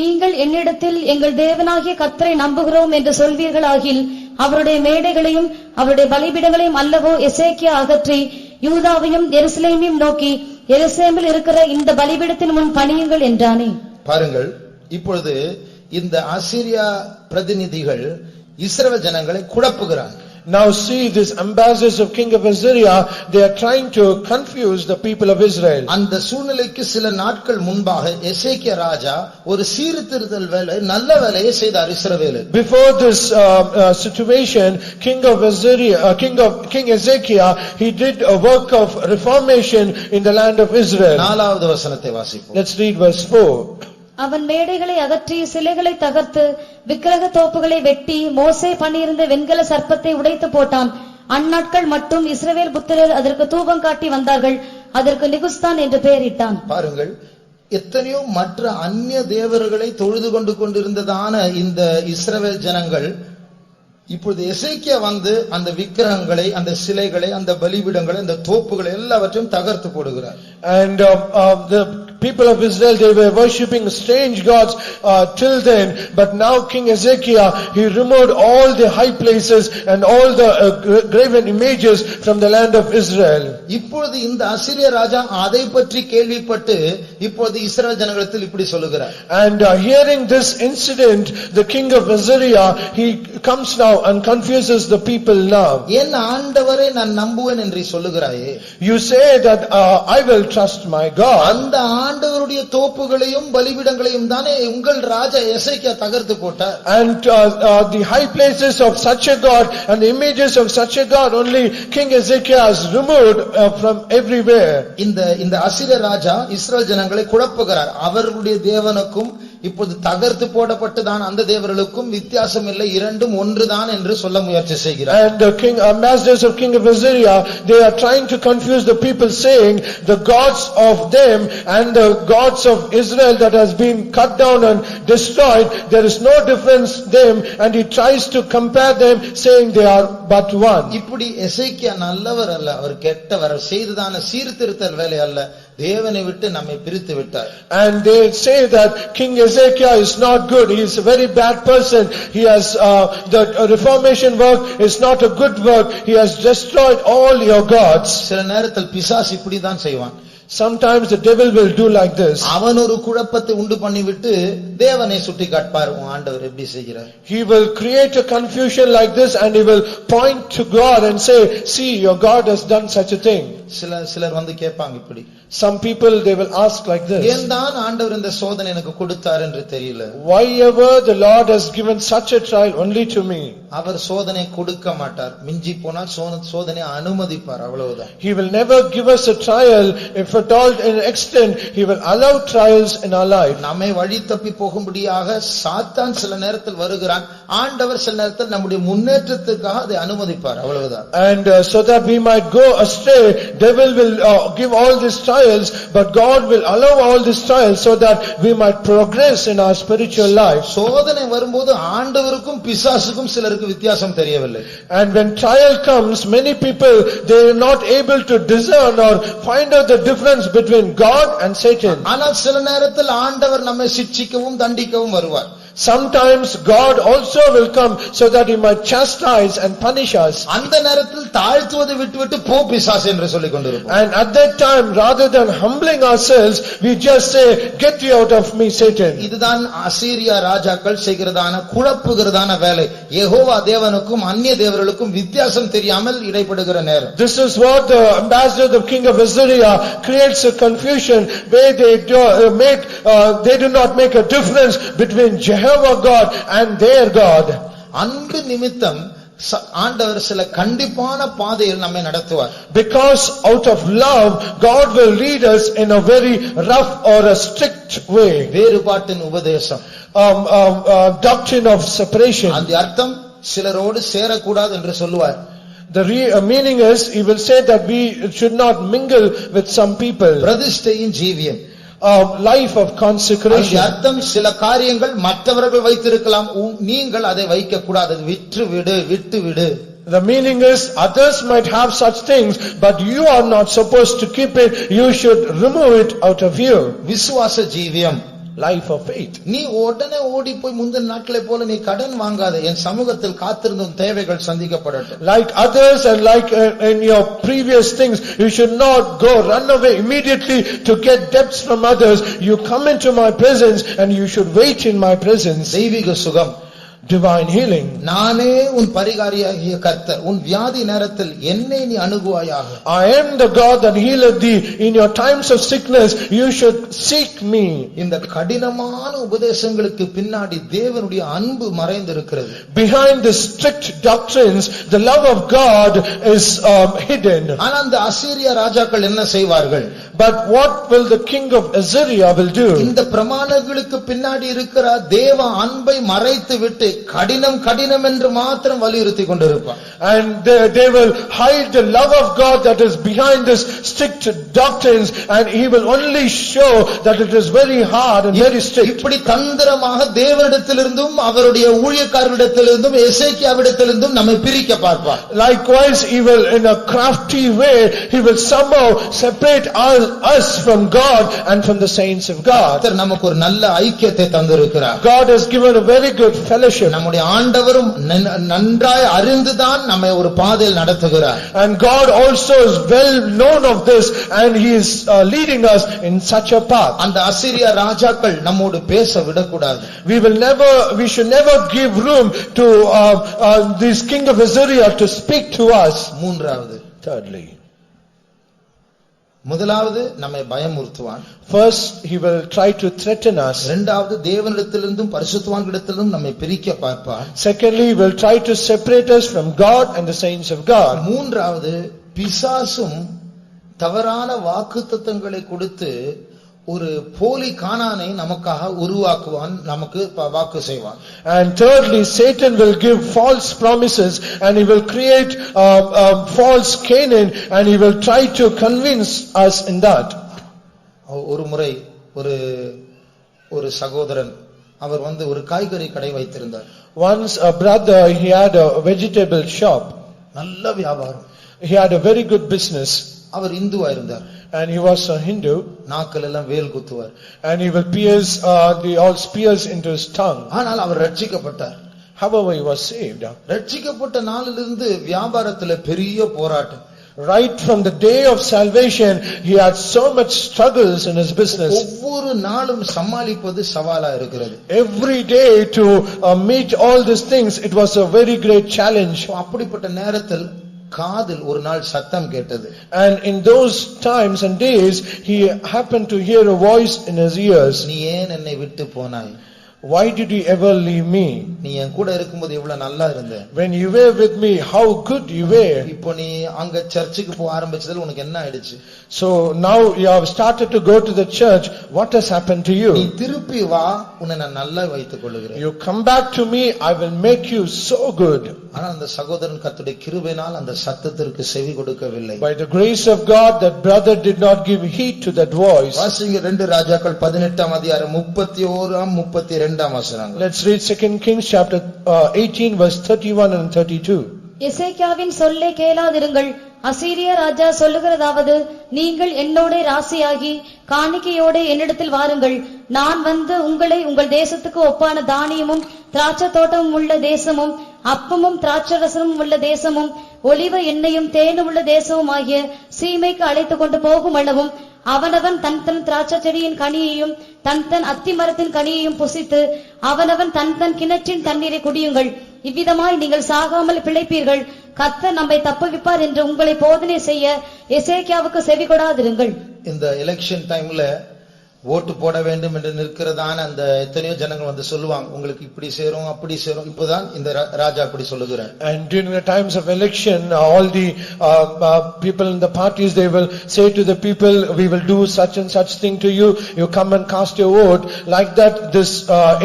நீங்கள் என்னிடத்தில் எங்கள் தேவனாகிய கர்த்தரை நம்புகிறோம் என்று சொல்வீர்களாகில், அவருடைய மேடைகளையும் அவருடைய பலிபீடங்களையும் அல்லவோ எசேக்கியா அகற்றி யூதாவையும் எருசலேமையும் நோக்கி, எருசலேமில் இருக்கிற இந்த பலிபீடத்தின் முன் பணியுங்கள் என்றானே. பாருங்கள், இப்பொழுது இந்த அசீரியா பிரதிநிதிகள் இஸ்ரவேல் ஜனங்களை குழப்புகிறார். Now see, these ambassadors of king of Assyria, they are trying to confuse the people of Israel. அந்த சூழ்நிலைக்கு சில நாட்கள் முன்பாக எசேக்கியா ராஜா ஒரு சீர்திருத்தல் வேலை நல்ல வேலையை செய்தார் இஸ்ரவேலுக்கு. Before this situation, king of Assyria, King Ezekiel, he did a work of reformation in the land of Israel. 4வது வசனத்தை வாசிப்போம். Let's read verse 4. அவன் மேடைகளை அகற்றி சிலைகளை தகர்த்து விக்கிரக தோப்புகளை வெட்டி மோசே பண்ணியிருந்த வெண்கல சர்ப்பத்தை உடைத்து போட்டான். அந்நாட்கள் மட்டும் இஸ்ரவேல் புத்திரர் அதற்கு தூபம் காட்டி வந்தார்கள். அதற்கு நிகுஸ்தான் என்று பெயரிட்டான். பாருங்கள், எத்தனையோ மற்ற அந்நிய தேவர்களை தொழுது கொண்டிருந்ததான இந்த இஸ்ரவேல் ஜனங்கள் இப்பொழுது எசேக்கியா வந்து அந்த விக்கிரகங்களை, அந்த சிலைகளை, அந்த பலிபீடங்களை, அந்த தோப்புகளை எல்லாவற்றையும் தகர்த்து போடுகிறார். And the people of Israel, they were worshipping strange gods till then, but now King Ezekiel, he removed all the high places and all the graven images from the land of Israel. இப்பொழுது இந்த அசீரிய ராஜா அதை பற்றி கேள்விப்பட்டு இப்பொழுது இஸ்ரவேல் ஜனங்களிடத்தில் இப்படி சொல்லுகிறார். And hearing this incident, the king of Assyria, he comes now and confuses the people now. என் ஆண்டவரை நான் நம்புவேன் என்று சொல்லுகிறாயே. You say that I will trust my God. அந்த ஆண்டவருடைய தோப்புகளையும் பலிபீடங்களையும் தானே உங்கள் ராஜா எசேக்கியா தகர்த்து போட்டார். And the high places of such a God and the images of such a God only King Ezekiel has removed from everywhere. இந்த அசீரிய ராஜா இஸ்ரவேல் ஜனங்களை குழப்புகிறார். அவர்களுடைய தேவனுக்கும் இப்போது தகர்த்து போடப்பட்டதான அந்த தேவர்களுக்கும் வித்தியாசம் இல்லை, இரண்டும் ஒன்றுதான் என்று சொல்ல முயற்சி செய்கிறார். And the ambassadors of king of Assyria, they are trying to confuse the people, saying the gods of them and the gods of Israel that has been cut down and destroyed, there is no difference them, and he tries to compare them, saying they are but one. இப்படி எசேக்கியா நல்லவர் அல்ல, அவர் கெட்டவர், செய்ததான சீர்திருத்தல் வேலை அல்ல, தேவனை விட்டு நம்மை பிரித்து விட்டார். And they say that King Ezekiel is not good, he is a very bad person, he has the reformation work is not a good work, he has destroyed all your gods. சில நேரத்தில் பிசாசு இப்படி தான் செய்வான். Sometimes the devil will do like this. அவன் ஒரு குழப்பத்தை உண்டு பண்ணிவிட்டு தேவனை சுட்டி காட்பார், உன் ஆண்டவர் எப்படி செய்கிறார். He will create a confusion like this and he will point to God and say, see, your God has done such a thing. சிலர் வந்து கேட்பாங்க இப்படி. Some people, they will ask like this. ஏன் தான் ஆண்டவர் இந்த சோதனை எனக்கு கொடுத்தார் என்று தெரியல. Why ever the Lord has given such a trial only to me? அவர் சோதனை கொடுக்க மாட்டார், மிஞ்சி போனால் சோதனை அனுமதிப்பார், அவ்வளவுதான். He will never give us a trial. If at all in extent, he will allow trials in our life. நம்மை வழி தப்பி போகும்படியாக சாத்தான் சில நேரத்தில் வருகிறான், ஆண்டவர் சில நேரத்தில் நம்முடைய முன்னேற்றத்துக்காக அதை அனுமதிப்பார், அவ்வளவுதான். And so that we might go astray, devil will give all these trials, but God will allow all these trials so that we might progress in our spiritual life. சோதனை வரும்போது ஆண்டவருக்கும் பிசாசுக்கும் சிலருக்கு வித்தியாசம் தெரியவில்லை. And when trial comes, many people, they are not able to discern or find out the difference between God and Satan. ஆனால் சில நேரத்தில் ஆண்டவர் நம்மை சிட்சிக்கவும் தண்டிக்கவும் வருவார். Sometimes God also will come so that he might chastise and punish us. அந்த நேரத்தில் தாழ்த்துவதை விட்டுவிட்டு போ பிசாசு என்று சொல்லிக் கொண்டிருப்போம். And at that time, rather than humbling ourselves, we just say, get you out of me, Satan. இதுதான் அசீரியா ராஜாக்கள் செய்கிறதான குழப்புகிறதான வேலை. யெகோவா தேவனுக்கும் அந்நிய தேவர்களுக்கும் வித்தியாசம் தெரியாமல் இடைப்படுகிற நேரம். This is what the ambassador of king of Assyria creates a confusion where they do not make a difference between Jehovah God and their God. அன்பு நிமித்தம் ஆண்டவர் சில கண்டிப்பான பாதையில் நம்மை நடத்துவார். Because out of love, God will lead us in a very rough or a strict way. வேறுபாட்டின் உபதேசம், Doctrine of separation. அந்த அர்த்தம் சிலரோடு சேரக்கூடாது என்று சொல்லுவார். The meaning is, he will say that we should not mingle with some people. பிரதிஷ்டையின் ஜீவியம், life of consecration. அர்த்தம் சில காரியங்கள் மற்றவர்கள் வைத்திருக்கலாம், நீங்கள் அதை வைக்க கூடாது, விட்டு விடு. The meaning is, others might have such things, but you are not supposed to keep it, you should remove it out of you. விசுவாச ஜீவியம், life of faith. நீ உடனே ஓடி போய் முந்தின நாட்களை போல நீ கடன் வாங்காத, என் சமூகத்தில் காத்திருந்தும் தேவைகள் சந்திக்கப்படட்டும். Like others and like in your previous things, you should not go run away immediately to get debts from others. You come into my presence and you should wait in my presence. தெய்வீக சுகம், divine healing. நானே உன் பரிகாரியாகிய கர்த்தர், உன் வியாதி நேரத்தில் என்னை நீ அணுகுவாயாக. I am the God that healeth thee. In your times of sickness you should seek me. இந்த கடினமான உபதேசங்களுக்கு பின்னாடி தேவனுடைய அன்பு மறைந்திருக்கிறது. Behind the strict doctrines the love of God is hidden. ஆனா அந்த அசீரிய ராஜாக்கள் என்ன செய்வார்கள்? But what will the king of Assyria will do? இந்த பிரமாணங்களுக்கு பின்னாடி இருக்கிற தேவ அன்பை மறைத்து விட்டு கடினம் கடினம் என்று மாத்திரம் வலியுறுத்தி கொண்டிருப்பார். And they will hide the love of God that is behind this strict doctrines, and he will only show that it is very hard and very strict. இப்படி தந்திரமாக தேவனிடத்திலிருந்தும் அவருடைய ஊழியக்காரரிடத்திலிருந்தும் எசேக்கியாவிடத்திலிருந்தும் நம்மை பிரிக்க பார்ப்பார். Likewise he will, in a crafty way, he will somehow separate us from God and from the saints of God. கர்த்தர் நமக்கு ஒரு நல்ல ஐக்கியத்தை தந்திருக்கிறார். God has given a very good fellowship. நம்முடைய ஆண்டவரும் நன்றாய் அறிந்துதான் நம்மை ஒரு பாதையில் நடத்துகிறார். And God also is well known of this, and he is leading us in such a path. அந்த அசீரிய ராஜாக்கள் நம்மோடு பேச விடக்கூடாது. We should never give room to this king of Assyria to speak to us. மூன்றாவது, thirdly, முதலாவது நம்மை பயமுறுத்துவான். first he will try to threaten us. இரண்டாவது தேவனிடத்திலிருந்தும் பரிசுத்தவான்களிடத்திலிருந்தும் நம்மை பிரிக்க பார்ப்பார். Secondly, he will try to separate us from God and the saints of God. மூன்றாவது, பிசாசும் தவறான வாக்குத்தத்தங்களை கொடுத்து ஒரு போலி கானானை நமக்காக உருவாக்குவான், நமக்கு வாக்கு செய்வான். And thirdly, Satan will give false promises, and he will create false Canaan, and he will try to convince us in that. ஒரு முறை ஒரு சகோதரன் அவர் ஒரு காய்கறி கடை வைத்திருந்தார். Once a brother, he had a vegetable shop. நல்ல வியாபாரம். He had a very good business. அவர் இந்துவா இருந்தார். And he was a Hindu. நாக்கில் எல்லாம் வேல் குத்துவார். And he will pierce all spears into his tongue. ஆனால் அவர் ரட்சிக்கப்பட்டார். However, he was saved. ரட்சிக்கப்பட்ட நாளிலிருந்து வியாபாரத்துல பெரிய போராட்டம். Right from the day of salvation, he had so much struggles in his business. ஒவ்வொரு நாளும் சமாளிப்பது சவாலா இருக்கிறது. Every day to meet all these things, it was a very great challenge. அப்படிப்பட்ட நேரத்தில் காதில் ஒரு நாள் சத்தம் கேட்டது. And in those times and days, he happened to hear a voice in his ears. நீ ஏன் என்னை விட்டு போனாய்? Why did you ever leave me? நீ என் கூட இருக்கும்போது எவ்வளவு நல்லா இருந்த. When you were with me, how good you were. இப்போ நீ அங்க சர்ச்சுக்கு போக ஆரம்பிச்சதுல உனக்கு என்ன ஆயிடுச்சு? So now you have started to go to the church. What has happened to you? நீ திருப்பி வா, உன்னை நான் நல்லா வைத்துக் கொள்கிறேன். You come back to me, I will make you so good. ஆனா அந்த சகோதரன் கர்த்தருடைய கிருபையினால் அந்த சத்தத்திற்கு செவி கொடுக்கவில்லை. By the grace of God, that brother did not give heed to that voice. வாசிங்க 2 ராஜாக்கள் 18ஆம் அதிகாரம் 31ஆம் 32ஆம் வசனங்கள். Let's read 2 Kings chapter 18 verse 31 and 32. எசேக்கியாவின் சொல்லை கேளாதிருங்கள். அசீரிய ராஜா சொல்லுகிறதாவது, நீங்கள் என்னோட ராசியாகி காணிக்கையோட என்னிடத்தில் வாருங்கள். நான் வந்து உங்களை உங்கள் தேசத்துக்கு ஒப்பான தானியமும் திராட்சை தோட்டமும் உள்ள தேசமும் அப்பமும் திராட்சரசமும் உள்ள தேசமும் ஒலிவ எண்ணெயும் தேனும் உள்ள தேசமும் ஆகிய சீமைக்கு அழைத்துக் கொண்டு போகும் அளவும் அவனவன் தன் தன் திராட்சை செடியின் கனியையும் தன் தன் அத்தி மரத்தின் கனியையும் புசித்து அவனவன் தன் தன் கிணற்றின் தண்ணீரை குடியுங்கள். இவ்விதமாய் நீங்கள் சாகாமல் பிழைப்பீர்கள். கர்த்தர் நம்மை தப்புவிப்பார் என்று உங்களை போதனை செய்ய எசேக்கியாவுக்கு செவி கொடாதிருங்கள். இந்த எலெக்ஷன் டைம்ல ஓட்டு போட வேண்டும் என்று நிற்கிறதான அந்த எத்தனையோ ஜனங்கள் சொல்லுவாங்க, உங்களுக்கு இப்படி சேரும் அப்படி சேரும். இப்பதான் இந்த ராஜா அப்படி சொல்லுகிறார். And during the times of election, all the people in the parties, they will say to the people, we will do such and such thing to you, you come and cast your vote. Like that, this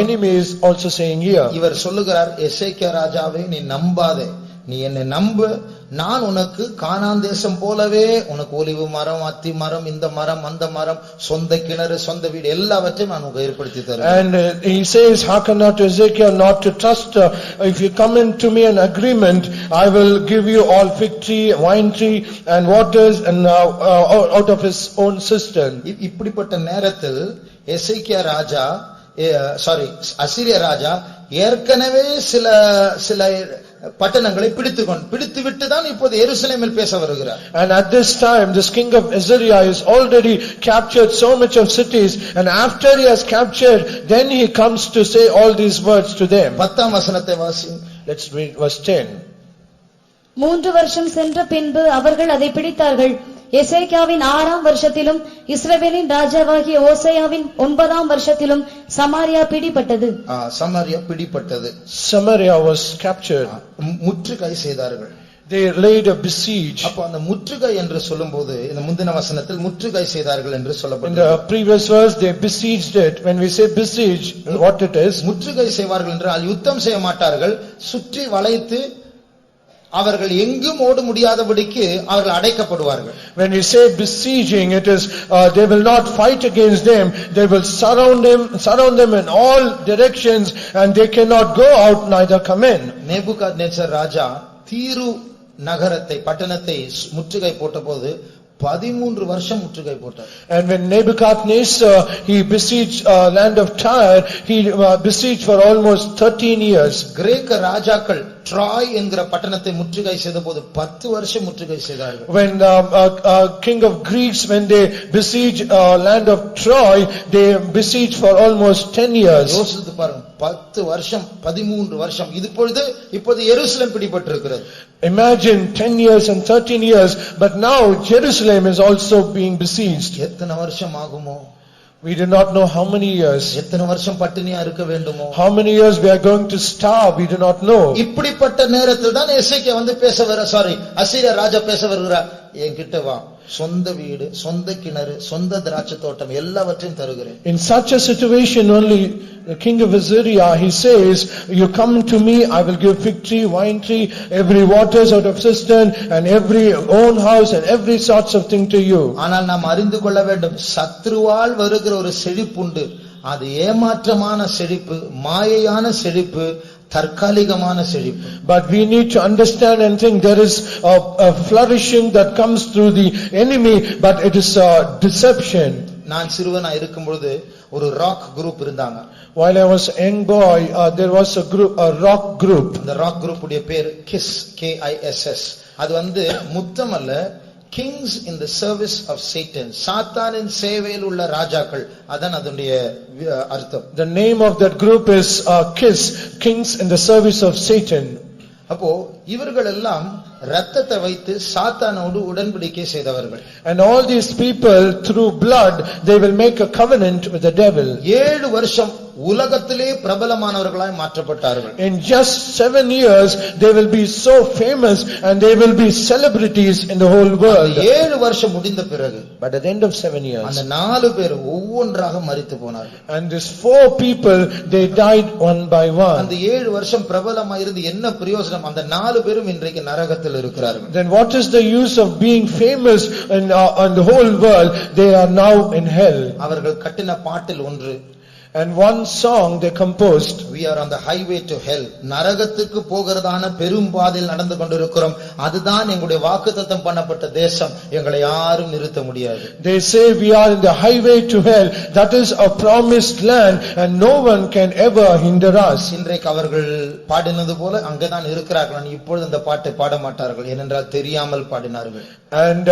enemy is also saying here. இவர் சொல்லுகிறார், எசேக்கியா ராஜாவே, நீ நம்பாதே, நீ என்னை நம்பு, நான் உனக்கு கானான் தேசம் போலவே உனக்கு ஒலிவு மரம், அத்தி மரம், இந்த மரம், அந்த மரம், சொந்த கிணறு, சொந்த வீடு எல்லாவற்றையும் நான் உனக்கு ஏற்படுத்தி தருவேன். And he says, hearken not to Ezekiel, not to trust. If you come into me an agreement, I will give you all fig tree, wine tree, and waters, and out of his own cistern. இப்படிப்பட்ட நேரத்தில் எசேக்கியா ராஜா, அசீரிய ராஜா ஏற்கனவே சில பட்டணங்களை பிடித்துவிட்டு தான் இப்போது எருசலேமில் பேச வருகிறார். And at this time this king of Assyria is already captured so much of cities, and after he has captured, then he comes to say all these words to them. 10ஆம் வசனத்தை வாசி. Let's read verse 10. 3 வருஷம் சென்ற பின்பு அவர்கள் அதை பிடித்தார்கள். எசேக்கியாவின் 6ஆம் வருஷத்திலும் இஸ்ரவேலின் ராஜாவாகிய ஓசையாவின் 9ஆம் வருஷத்திலும் Samariya பிடிபட்டது. Samariya பிடிபட்டது. Samaria was captured. முற்றுகை செய்தார்கள். They laid a besiege. அப்ப அந்த முற்றுகை என்று சொல்லும்போது இந்த முந்தின வசனத்தில் முற்றுகை செய்தார்கள் என்று In சொல்லப்பட்டது. the previous verse they besieged it. When we say besiege, what it is? முற்றுகை செய்வார்கள் என்றால் யுத்தம் செய்ய மாட்டார்கள், சுற்றி வளைத்து அவர்கள் எங்கும் ஓட முடியாதபடிக்கு அவர்கள் அடைக்கப்படுவார்கள். When we say besieging, it is they will not fight against them, they will surround them in all directions, and they cannot go out neither come in. Nebuchadnezzar ராஜா தீரு நகரத்தை பட்டணத்தை முற்றுகை போட்டபோது 13 வருஷம் முற்றுகை போட்டார். And when Nebuchadnezzar he besieged land of Tyre, he besieged for almost 13 years. கிரேக்க ராஜாக்கள் TRAI என்கிற பட்டணத்தை முற்றுகை செய்தபோது 10 வருஷம் முற்றுகை செய்தார்கள். When king of Greeks, when they besieged land of Troy, they besieged for almost 10 years. யோசித்து பாருங்க, 10 வருஷம் 13 வருஷம். இப்போது எருசலேம் பிடிபட்டிருக்கிறது. Imagine 10 years and 13 years, but now Jerusalem is also being besieged. எத்தனை வருஷம் ஆகுமோ? We do not know how many years. எத்தனை வருஷம் பட்டினியா இருக்க வேண்டுமோ? How many years we are going to starve, we do not know. இப்படிப்பட்ட நேரத்தில் தான் எசேக்கியா வந்து அசீரியா ராஜா பேச வருகிறார். என்கிட்ட வா, சொந்த வீடு, சொந்த கிணறு, சொந்த திராட்சை தோட்டம் எல்லாவற்றையும் தருகிறேன். In such a situation only the king of Assyria, he says, you come to me, I will give fig tree, wine tree, every waters out of cistern, and every own house, and every sorts of thing to you. ஆனால் நாம் அறிந்து கொள்ள வேண்டும், சத்ருவால் வருகிற ஒரு செழிப்புண்டு. அது ஏமாற்றமான செழிப்பு, மாயையான செழிப்பு, தற்காலிகமான செழிப்பு. But we need to understand and think there is a flourishing that comes through the enemy, but it is a deception. நான் சிறுவனா இருக்கும்போது ஒரு ராக் குரூப் இருந்தாங்க. While I was a young boy, there was a rock group. அந்த rock group உடைய பேர் KISS, KISS. அது முத்தம் அல்ல, Kings in the service of Satan. சாத்தானின் சேவையில் உள்ள ராஜாக்கள், அதான் அதனுடைய அர்த்தம். The name of that group is KISS, Kings in the service of Satan. அப்போ இவர்கள் எல்லாம் இரத்தத்தை வைத்து சாத்தானோடு உடன்படிக்கை செய்தவர்கள். And all these people through blood they will make a covenant with the devil. 7 வருஷம் உலகத்திலே பிரபலமானவர்களாய் மாற்றப்பட்டார்கள். In just 7 years they will be so famous and they will be celebrities in the whole world. 7 வருஷம் முடிந்த பிறகு, but at the end of 7 years, அந்த 4 பேர் ஒவ்வொன்றாக மரித்து போனார்கள். and these 4 people they died one by one. அந்த 7 வருஷம் பிரபலமாய் இருந்து என்ன பிரயோஜனம்? அந்த 4 பேரும் இன்றைக்கு நரகத்தில் இருக்கிறார்கள். Then what is the use of being famous in the whole world? They are now in hell. அவர்கள் கட்டின பாட்டில் ஒன்று, and one song they composed, we are on the highway to hell. நரகத்துக்கு போகிறதான பெரும் பாதையில் நடந்து கொண்டிருக்கிறோம். அதுதான் எங்களுடைய வாக்குத்தத்தம் பண்ணப்பட்ட தேசம். எங்களை யாரும் நிறுத்த முடியாது. They say we are in the highway to hell. That is a promised land and no one can ever hinder us. இன்றைக்கு அவர்கள் பாடினது போல அங்கதான் இருக்கிறார்கள். இப்பொழுது அந்த பாட்டை பாட மாட்டார்கள், ஏனென்றால் தெரியாமல் பாடினார்கள். And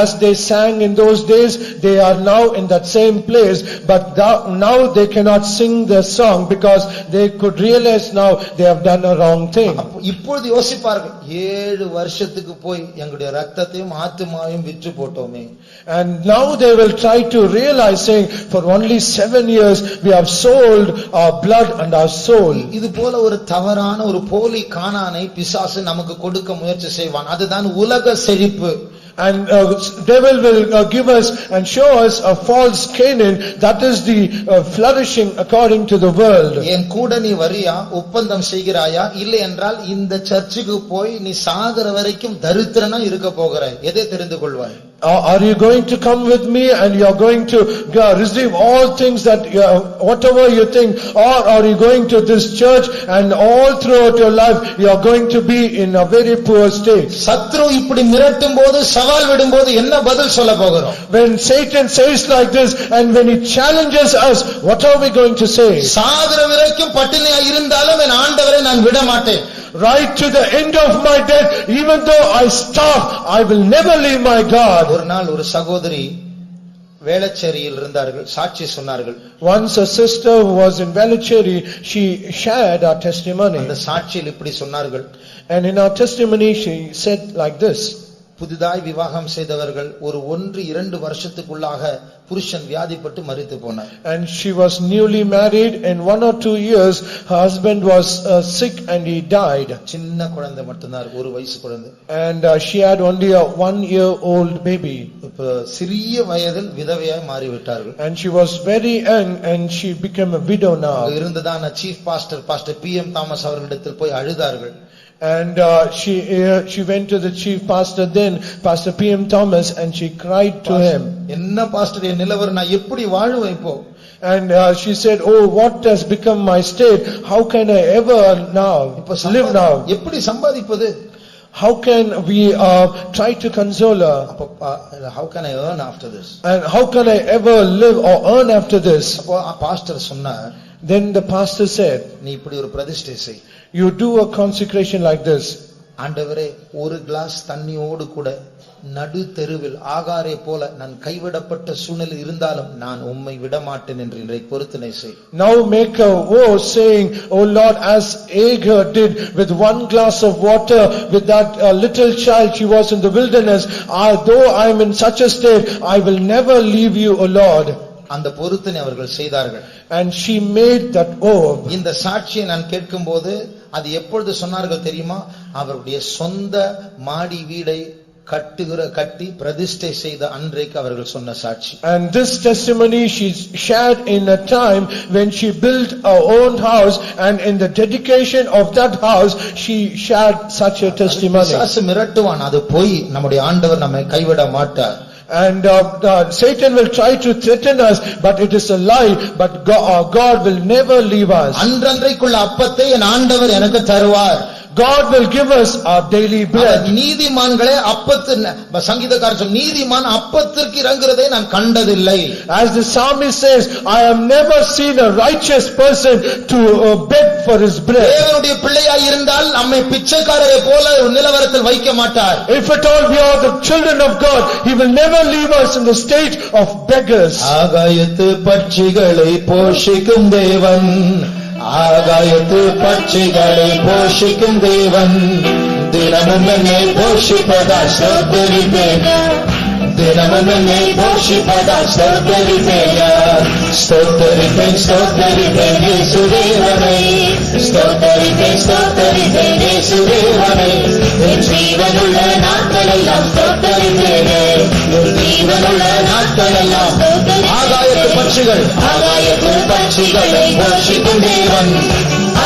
as they sang in those days, they are now in that same place, but now they cannot sing the song because they could realize now they have done a wrong thing. இப்பொழுது யோசிப்பார்கள், 7 வருஷத்துக்கு போய் எங்களுடைய ரத்தத்தையும் ஆத்துமாவையும் விற்று போட்டோமே. And now they will try to realize, saying, for only 7 years we have sold our blood and our soul. இது போல ஒரு தவறான ஒரு போலி கானானை பிசாசு நமக்கு கொடுக்க முயற்சி செய்வான். அதுதான் உலக செழிப்பு. And devil will give us and show us a false Canaan, that is the flourishing according to the world. என் கூட நீ வரியா, ஒப்பந்தம் செய்கிறாயா? இல்லை என்றால் இந்த சர்ச்சுக்கு போய் நீ சாகர வரைக்கும் தரித்திரனா இருக்க போகிறாய். எதை தெரிந்து கொள்வாய்? Are you going to come with me and you are going to receive all things that whatever you think, or are you going to this church and all throughout your life you are going to be in a very poor state? சத்ரு இப்படி மிரட்டும் போது, சவால் விடும்போது என்ன பதில் சொல்ல போகிறோம்? When Satan says like this and when he challenges us, what are we going to say? சாகர வரைக்கும் பட்டினியா இருந்தாலும் என் ஆண்டவரை நான் விட மாட்டேன். right to the end of my death, even though I starve, I will never leave my God. ஒரு நாள் ஒரு சகோதரி வேளச்சேரியில் இருந்தார்கள், சாட்சி சொன்னார்கள். Once a sister who was in Velachery, she shared her testimony. அந்த சாட்சியில் இப்படி சொன்னார்கள். And in her testimony she said like this. புதிதாய் விவாகம் செய்தவர்கள் ஒரு 1-2 வருஷத்துக்குள்ளாக புருஷன் வியாதிப்பட்டு மரித்து போனார். And she was newly married, in 1 or 2 years her husband was sick and he died. சின்ன குழந்தை மட்டும்தான், 1 வயசு குழந்தை. And she had only a 1-year-old baby. இப்ப சிறிய வயதில் விதவையாய் மாறிவிட்டார்கள். And she was very young and she became a widow now. இருந்ததான chief pastor PM Thomas அவர்களிடத்தில் போய் அழுதார்கள். And she went to the chief pastor then, Pastor PM Thomas, and she cried to him. என்ன pastor என் நிலவரம், நான் எப்படி வாழுவேன் இப்போ? And she said, oh, what has become my state? How can I ever now live now? எப்படி சம்பாதிப்பது? How can we try to console her? How can I earn after this? And how can I ever live or earn after this? அப்போ pastor சொன்னார். Then the pastor said, நீ இப்படி ஒரு பிரதிஷ்டை செய். you do a consecration like this. ஆண்டவரே, ஒரு class தண்ணியோடு கூட நடு தெருவில் ஆகாரே போல நான் கைவிடப்பட்ட சூழ்நிலை இருந்தாலும் நான் உம்மை விடமாட்டேன் என்று இன்றைக்கு பொருத்தனை செய். Now make a vow saying, oh Lord, as Agar did with 1 glass of water with that little child, she was in the wilderness, though I am in such a state, I will never leave you, O Lord. அந்த பொருத்தனை அவர்கள் செய்தார்கள். And she made that oath. இந்த சாட்சியை நான் கேட்கும்போது அது எப்பொழுது சொன்னார்கள் தெரியுமா? அவருடைய சொந்த மாடி வீடை கட்டி பிரதிஷ்டை செய்த அன்றைக்கு அவர்கள் சொன்ன சாட்சி. And this testimony she shared in a time when she built her own house, and in the dedication of that house she shared such a testimony. பிசாசு மிரட்டுவான், அது போய் நம்முடைய ஆண்டவர் நம்மை கைவிட மாட்டார். And Satan will try to threaten us, but it is a lie, but God will never leave us. அன்றன்றைக்குள்ள அப்பத்தை என் ஆண்டவர் எனக்கு தருவார். God will give us our daily bread. நீதிமான்களே அப்பத்து சங்கீதக்காரர் சொல், நீதிமான் அப்பத்திற்கு இறங்குறதை நான் கண்டதில்லை. As the psalmist says, I have never seen a righteous person to beg for his bread. தேவனுடைய பிள்ளையாய் இருந்தால் நம்மை பிச்சைக்காரரை போல நிலவரத்தில் வைக்க மாட்டார். If at all we are the children of God, he will never leave us in the state of beggars. ஆகாயத்து பட்சிகளை போஷிக்கும் தேவன், ஆகாயத்து பட்சிகளை போஷிக்கும் தேவன், தினமும் என்னை போஷிப்பதால் ஸ்தோத்திரிப்பேன், தினமும் என்னை போஷிப்பதால் ஸ்தோத்திரிப்பேன், ஸ்தோத்திரிப்பேன் ஸ்தோத்திரிப்பேன் இயேசுதேவனை, ஸ்தோத்திரிப்பேன் ஸ்தோத்திரிப்பேன் இயேசுதேவனை, என் ஜீவனுள்ள நாட்களெல்லாம் ஸ்தோத்திரிப்பேனே, என் ஜீவனுள்ள நாட்களெல்லாம். ஆகாயத்து பட்சிகள், ஆகாயத்து பட்சிகளை போஷிக்கும் தேவன்,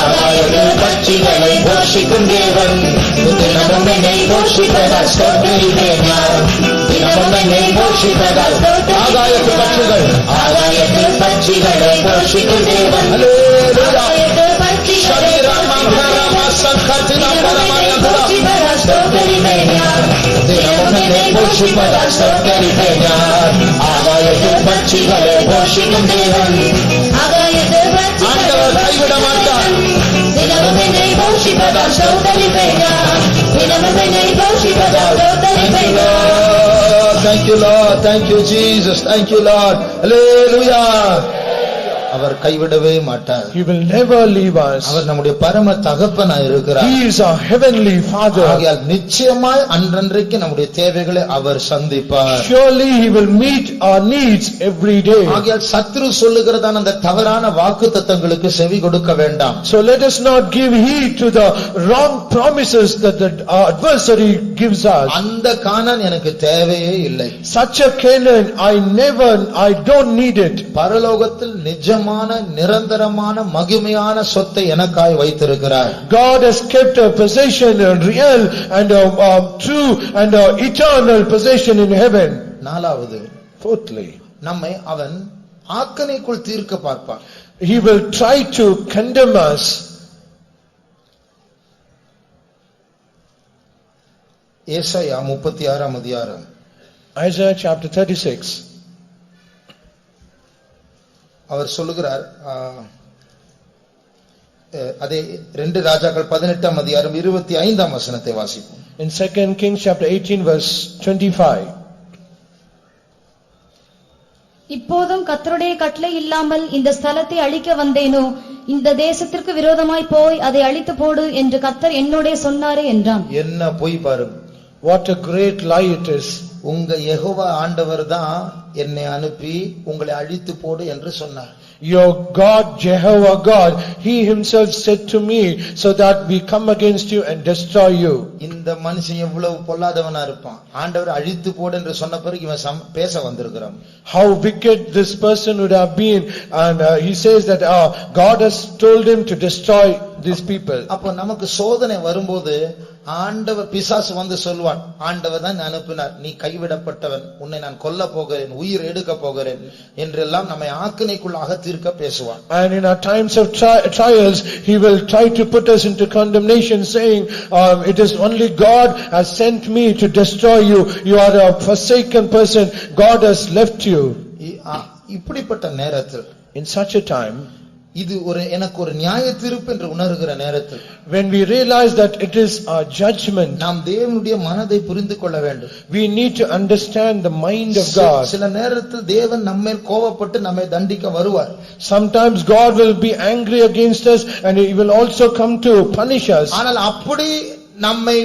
ஆகாயத்து பட்சிகளை போஷிக்கும் தேவன், தினமும் என்னை போஷிப்பதால் ஸ்தோத்திரிப்பேன், தினமும் என்னை போஷிப்பதால். ஆகாயத்து பட்சிகள், ஆகாயத்து பட்சிகளை போஷிக்கும் தேவன். ஆகாயத்து பட்சிகளை தினமும் என்னை போஷிப்பதால் ஸ்தோத்திரிப்பேன், ஆகாயத்து பட்சிகளை போஷிக்கும் தேவன். ஆண்டவர் கைவிட மாட்டார். தினமும் என்னை போஷிப்பதால் ஸ்தோத்திரிப்பேன், தினமும் என்னை போஷிப்பதால் ஸ்தோத்திரிப்பேன். Thank you Lord, thank you Jesus, thank you Lord. Hallelujah. அவர் கைவிடவே மாட்டார். He will never leave us. அவர் நம்முடைய பரம தகப்பனாய் இருக்கிறார். He is our heavenly Father. ஆகையால் நிச்சயமாய் அன்றன்றைக்கு நம்முடைய தேவைகளை அவர் சந்திப்பார். Surely he will meet our needs every day. ஆகையால் சத்துரு சொல்லுகிறதான அந்த தவறான வாக்குத்தத்தங்களுக்கு செவி கொடுக்க வேண்டாம். So let us not give heed to the wrong promises that the adversary gives us. அந்த கானான் எனக்கு தேவையே இல்லை. Such a Canaan I don't need it. பரலோகத்தில் நிஜமான நிரந்தரமான மகிமையான சொத்தை எனக்காய் வைத்திருக்கிறார். God has kept a possession, a real and a true and a eternal possession in heaven. நாலாவது, fourthly, நம்மை அவன் ஆக்கனைக்குள் தீர்க்க பார்ப்பான். He will try to condemn us. ஏசாயா 36ஆம் அதிகாரம், Isaiah chapter 36. அவர் சொல்லுகிறார், அதே 2 ராஜாக்கள் 18ஆம் அதிகாரம் 25ஆம் வசனத்தை வாசிப்போம். In 2 Kings chapter 18 verse 25. இப்போதும் கர்த்தருடைய கட்டளை இல்லாமல் இந்த ஸ்தலத்தை அழிக்க வந்தேனோ, இந்த தேசத்திற்கு விரோதமாய் போய் அதை அழித்து போடு என்று கர்த்தர் என்னோடே சொன்னாரே என்றான். என்ன போய் பாருங்க. What a great lie it is. உங்க யெகோவா ஆண்டவர் தான் என்னை அனுப்பி உங்களை அழித்து போடு என்று சொன்னார். Your God, Jehovah God, He Himself said to me, so that we come against you and destroy you. இந்த மனுஷன் எவ்வளவு பொல்லாதவனா இருப்பான். ஆண்டவர் அழித்து போடு என்று சொன்ன பிறகு இவன் பேச வந்திருக்கிறான். How wicked this person would have been, and he says that God has told him to destroy these people. அப்ப நமக்கு சோதனை வரும்போது ஆண்டவர் பிசாசு வந்து சொல்வான், ஆண்டவர் தான் அனுப்பினார், நீ கைவிடப்பட்டவன், உன்னை நான் கொல்ல போகிறேன், உயிர் எடுக்க போகிறேன் என்றெல்லாம் நம்மை ஆக்கினைக்குள்ளாக தீர்க்க பேசுவான். And in our times of trials, he will try to put us into condemnation, saying, it is only God has sent me to destroy you. You are a forsaken person. God has left you. இப்படிப்பட்ட நேரத்தில், in such a time, இது எனக்கு ஒரு நியாய தீர்ப்பு என்று உணர்கிற நேரத்தில், when we realize that it is our judgment, நாம் தேவனுடைய மனதை புரிந்து கொள்ள வேண்டும். we need to understand the mind of God. சில நேரத்தில் தேவன் நம்மேல் கோபப்பட்டு நம்மை தண்டிக்க வருவார். Sometimes God will be angry against us and He will also come to punish us. ஆனால் அப்படி நம்மை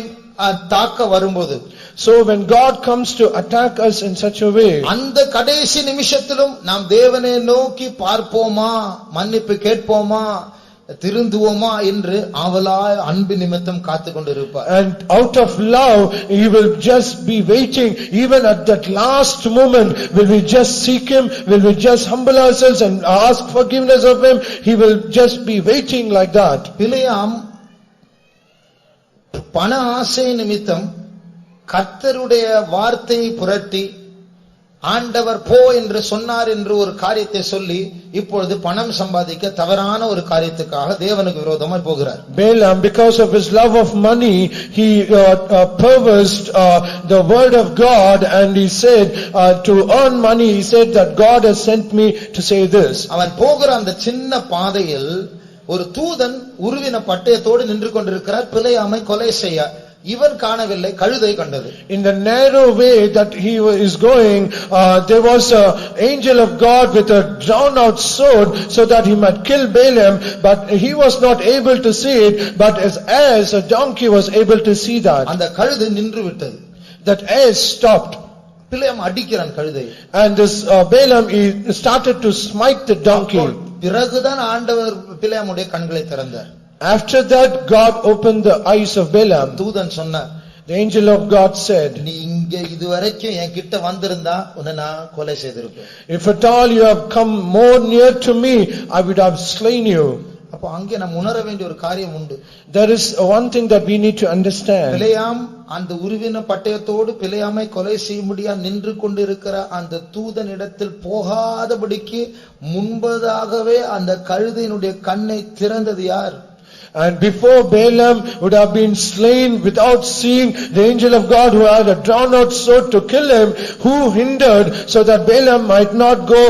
தாக்க வரும்போது, so when God comes to attack us in such a way, அந்த கடைசி நிமிஷத்திலும் நாம் தேவனை நோக்கி பார்ப்போமா, மன்னிப்பு கேட்போமா, திருந்துவோமா என்று ஆவலாய் அன்பு நிமித்தம் காத்து கொண்டிருப்பார். and out of love He will just be waiting. Even at that last moment, will we just seek Him, will we just humble ourselves and ask forgiveness of Him? He will just be waiting like that. பிலேயாம் பண ஆசை நிமித்தம் கர்த்தருடைய வார்த்தையை புரட்டி ஆண்டவர் போ என்று சொன்னார் என்று ஒரு காரியத்தை சொல்லி இப்பொழுது பணம் சம்பாதிக்க தவறான ஒரு காரியத்துக்காக தேவனுக்கு விரோதமாய் போகிறார். Balaam, because of his love of money, he perversed the word of God, and he said to earn money, he said that God has sent me to say this. அவன் போகிற அந்த சின்ன பாதையில் ஒரு தூதன் உருவின பட்டயத்தோடு நின்று கொண்டிருக்கிறார் பிலேயாமை கொலை செய்ய. இவன் காணவில்லை, கழுதை கண்டது. In the narrow way that he is going, there was an angel of God with a drawn out sword so that he might kill Balaam, but he was not able to see it, but as a donkey was able to see that. அந்த கழுதை நின்று விட்டது. That ass stopped. பிலேயாம் அடிக்கிறான் கழுதை. And this Balaam, he started to smite the donkey. பிறகுதான் ஆண்டவர் பிலேயாமுடைய கண்களை திறந்தார். After that, God opened the eyes of Balaam. தூதன் சொன்னார், the angel of God said, நீ இங்க இதுவரைக்கும் என் கிட்ட வந்திருந்தா உன்னை நான் கொலை செய்திருப்பேன். if at all you have come more near to me, I would have slain you. அப்ப அங்கே நாம் உணர வேண்டிய ஒரு காரியம் உண்டு. There is one thing that we need to understand. பிலேயாம் அந்த உருவின பட்டயத்தோடு பிலேயாமை கொலை செய்யும்படியா நின்று கொண்டிருக்கிற அந்த தூதனிடத்தில் போகாதபடிக்கு முன்பதாகவே அந்த கழுதையினுடைய கண்ணை திறந்தது யார்? And before Balaam would have been slain without seeing the angel of God who had a drawn out sword to kill him, who hindered so that Balaam might not go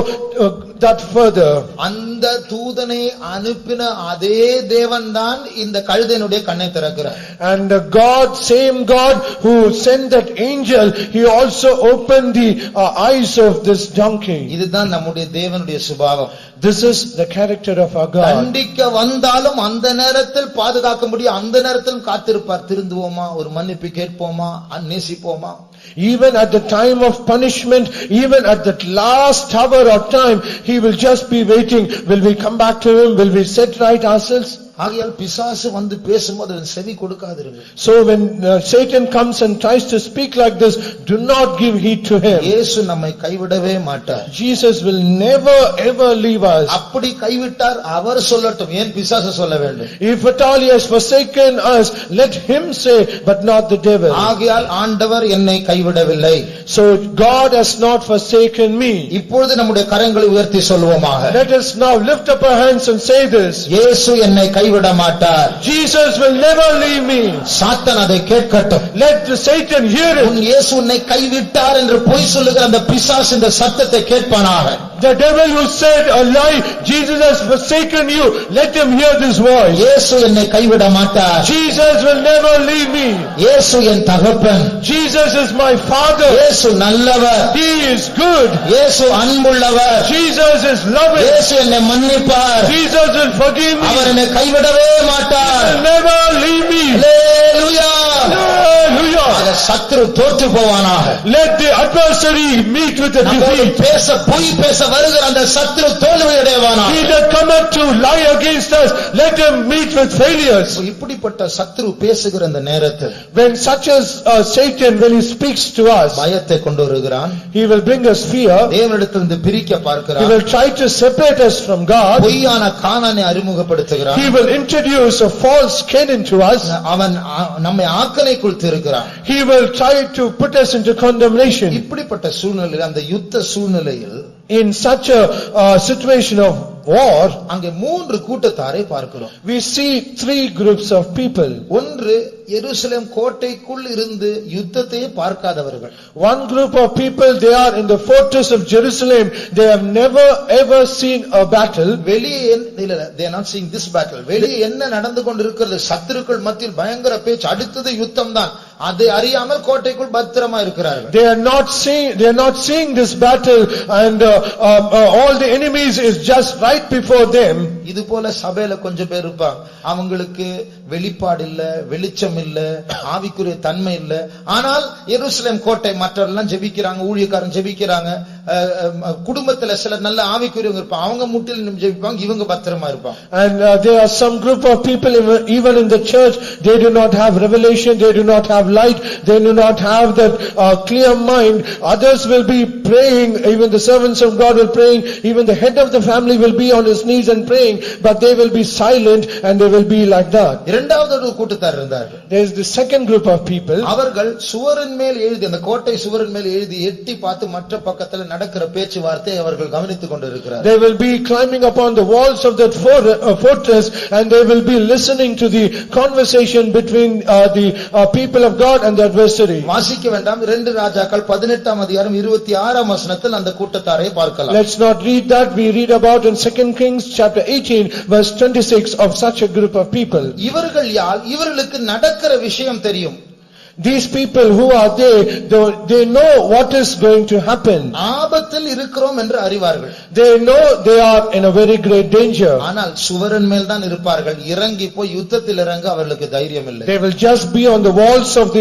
that further? அந்த தூதனை அனுப்பின அதே தேவன் தான் இந்த கழுதையினுடைய கண்ணை திறக்கிறார். And the God, same God who sent that angel, he also opened the eyes of this donkey. இதுதான் நம்முடைய தேவனுடைய சுபாவம். This is the character of our God. தண்டிக்க வந்தாலும் அந்த நேரத்தில் பாதுகாக்க முடியும், அந்த நேரத்திலும் காத்திருப்பார். திருந்துவோமா, ஒரு மன்னிப்பு கேட்போமா, நேசிப்போமா. Even at the time of punishment, even at that last hour of time, he will just be waiting. Will we come back to him? Will we set right ourselves? ஆகையால் பிசாசு வந்து பேசும்போது செவி கொடுக்காதிருங்க. So when Satan comes and tries to speak like this, do not give heed to him. இயேசு நம்மை கைவிடவே மாட்டார். Jesus will never ever leave us. அப்படி கைவிட்டார் அவர் சொல்லட்டும், ஏன் பிசாசு சொல்ல வேண்டும்? If at all he has forsaken us, let him say, but not the devil. ஆகையால் ஆண்டவர் என்னை கைவிடவில்லை. So God has not forsaken me. இப்பொழுது நம்முடைய கரங்களை உயர்த்தி சொல்வோமாக. Let us now lift up our hands and say this. இயேசு என்னை கைவிட மாட்டார். Jesus will never leave me. சாத்தான் அதை கேட்கட்டும். Let Satan hear it. உன் இயேசு உன்னை கைவிட்டார் என்று பொய் சொல்லுகிற அந்த பிசாசு இந்த சத்தத்தை கேட்பானாக. The devil who said a lie, Jesus has forsaken you, let him hear this voice. இயேசு என்னை கைவிட மாட்டார். Jesus will never leave me. இயேசு என் தகப்பன். Jesus is my father. இயேசு நல்லவர். He is good. இயேசு அன்புள்ளவர். Jesus is loving. இயேசு என்னை மன்னிப்பார். Jesus will forgive me. அவர் என்னை கைவிடவே மாட்டார். He will never leave me. Hallelujah. Hallelujah. சத்துரு தோற்று போவானாக. Let the adversary meet with the defeat. பொய் பேச வருகிற அந்த சத்துரு தோல்வி அடைவானாக. He that cometh to lie against us, let him meet with failures. இப்படிப்பட்ட சத்துரு பேசுகிற அந்த நேரத்தில் when such as Satan, when he speaks to us, பயத்தை கொண்டு வருகிறான். he will bring us fear. தேவனிடத்திலிருந்து பிரிக்க பார்க்கிறான். He will try to separate us from God. பொய்யான கானானை அறிமுகப்படுத்துகிறான். He will introduce a false Canaan to us. அவன் நம்மை ஆக்கனைக்குள் திருக்கிறான். He will try to put us into condemnation. இப்படிப்பட்ட சூழ்நிலையில் அந்த யுத்த சூழ்நிலையில் in such a situation of war, அங்கே மூன்று கூட்டத்தாரை பார்க்கிறோம். we see three groups of people. ஒன்று எருசலேம் கோட்டைக்குள் இருந்து யுத்தத்தையே பார்க்காதவர்கள். One group of people, they are in the fortress of Jerusalem, they have never ever seen a battle. வெளியே they are not seeing this battle. வெளியே என்ன நடந்து கொண்டிருக்கிறது, சத்துருக்கள் மத்தியில் பயங்கர பேச்சு, அடுத்தது யுத்தம் தான், அதை அறியாமல் கோட்டைக்குள் பத்திரமா இருக்கிறார்கள். They are not seeing this battle, and all the enemies is just right before them. இது போல சபையில கொஞ்சம் பேர் இருப்பாங்க, அவங்களுக்கு வெளிப்பாடு இல்ல, வெளிச்சம் இல்ல, ஆவிக்குரிய தன்மை இல்ல. ஆனால் எருசலேம் கோட்டை மற்றவெல்லாம் ஜெபிக்கிறாங்க, ஊழியக்காரன் ஜெபிக்கிறாங்க, குடும்பத்துல சில நல்ல ஆவிக்குரியவங்க இருப்பாங்க, அவங்க முட்டில் ஜெபிப்பாங்க, இவங்க பத்திரமா இருப்பாங்க. And there are some group of people even in the church, they do not have revelation, they do not have light, they do not have that clear mind. Others will be praying, even the servants of God will praying, even the head of the family will be on his knees and praying, but they will be silent and they will be like that. இரண்டாவது ஒரு கூட்டத்தார் இருந்தார்கள். There is the second group of people. அவர்கள் சுவரின் மேல் எழுதி, அந்த கோட்டை சுவரின் மேல் எழுதி எட்டி பார்த்து மற்ற பக்கத்துல நடக்கிற பேச்சுவார்த்தை அவர்கள் கவனித்துக் கொண்டிருக்கிறார்கள். They will be climbing upon the walls of that fortress, and they will be listening to the conversation between the people of God and the adversary. வாசிக்க வேண்டாம், 2 ராஜாக்கள் 18ஆம் அதிகாரம் 26ஆம் வசனத்தில் அந்த கூட்டத்தாரை பார்க்கலாம். Let's not read that. We read about in 2 Kings chapter 18 verse 26 of such a group of people. இவர்கள் யார்? இவர்களுக்கு நடக்கிற விஷயம் தெரியும். These people who are they know what is going to happen. ஆபத்தில் இருக்கிறோம் என்று அறிவார்கள். They know they are in a very great danger. ஆனால் சுவரின் மேல் தான் இருப்பார்கள். இறங்கி போய் யுத்தத்தில் இறங்க அவர்களுக்கு தைரியம் இல்லை. They will just be on the walls of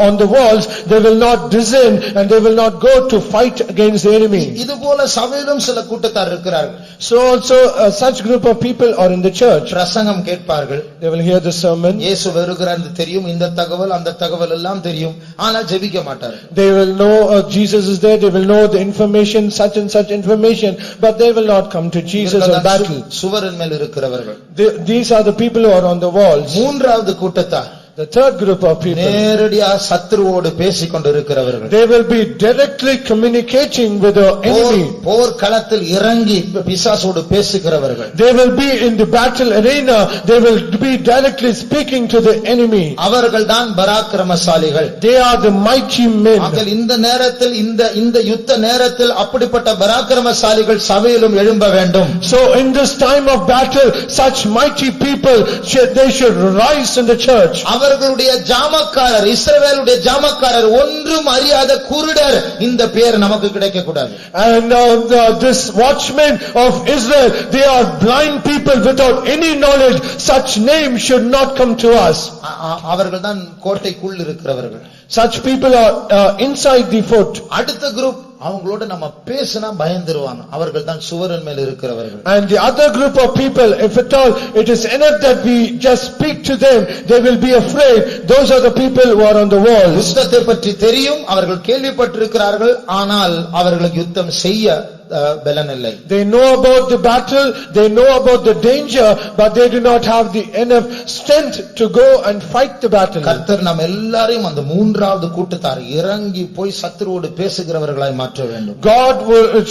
on the walls. They will not descend and they will not go to fight against the enemy. இது போல சபையிலும் சில கூட்டத்தார் இருக்கிறார்கள். So also such group of people are in the church. பிரசங்கம் கேட்பார்கள். They will hear the sermon. இயேசு வருகிறார் தெரியும், இந்த தகவல் அந்த தகவல் எல்லாம் தெரியும், ஆனால் ஜெபிக்க மாட்டார்கள். They will know Jesus is there, they will know the information, such and such information, but they will not come to Jesus or battle. சுவரின் மேல் இருக்கிறவர்கள். These are the people who are on the walls. மூன்றாவது கூட்டத்தார், the third group of people, நேரடியா சத்துருவோடு பேசிக் கொண்டிருக்கிறவர்கள். they will be directly communicating with the enemy. போர் களத்தில் இறங்கி பிசாசோடு பேசுகிறவர்கள். They will be in the battle arena, they will be directly speaking to the enemy. அவர்கள் தான் பராக்கிரமசாலிகள். They are the mighty men. இந்த நேரத்தில் இந்த யுத்த நேரத்தில் அப்படிப்பட்ட பராக்கிரமசாலிகள் சபையிலும் எழும்ப வேண்டும். So in this time of battle, such mighty people they should rise in the church. அவர்களுடைய ஜாமக்காரர், இஸ்ரவேலுடைய ஜாமக்காரர், ஒன்றும் அறியாத குருடர், இந்த பேர் நமக்கு கிடைக்க கூடாது. And this watchmen of Israel, they are blind people without any knowledge. Such name should not come to us. அவர்கள் தான் கோட்டைக்குள் இருக்கிறவர்கள். Such people are inside the fort. அடுத்த group, அவங்களோட நம்ம பேசினா பயந்துருவாங்க, அவர்கள் தான் சுவரின் மேல் இருக்கிறவர்கள். And the other group of people, if at all it is enough that we just speak to them, they will be afraid. Those are the people who are on the walls. யுத்தத்தை பற்றி தெரியும், அவர்கள் கேள்விப்பட்டிருக்கிறார்கள், ஆனால் அவர்களுக்கு யுத்தம் செய்ய பலன் இல்லை. They know about the battle, they know about the danger, but they do not have the enough strength to go and fight the battle. கர்த்தர் நம்ம எல்லாரையும் அந்த மூன்றாவது கூட்டத்தார் இறங்கி போய் சத்துருவோடு பேசுகிறவர்களாய் மாற்ற வேண்டும். God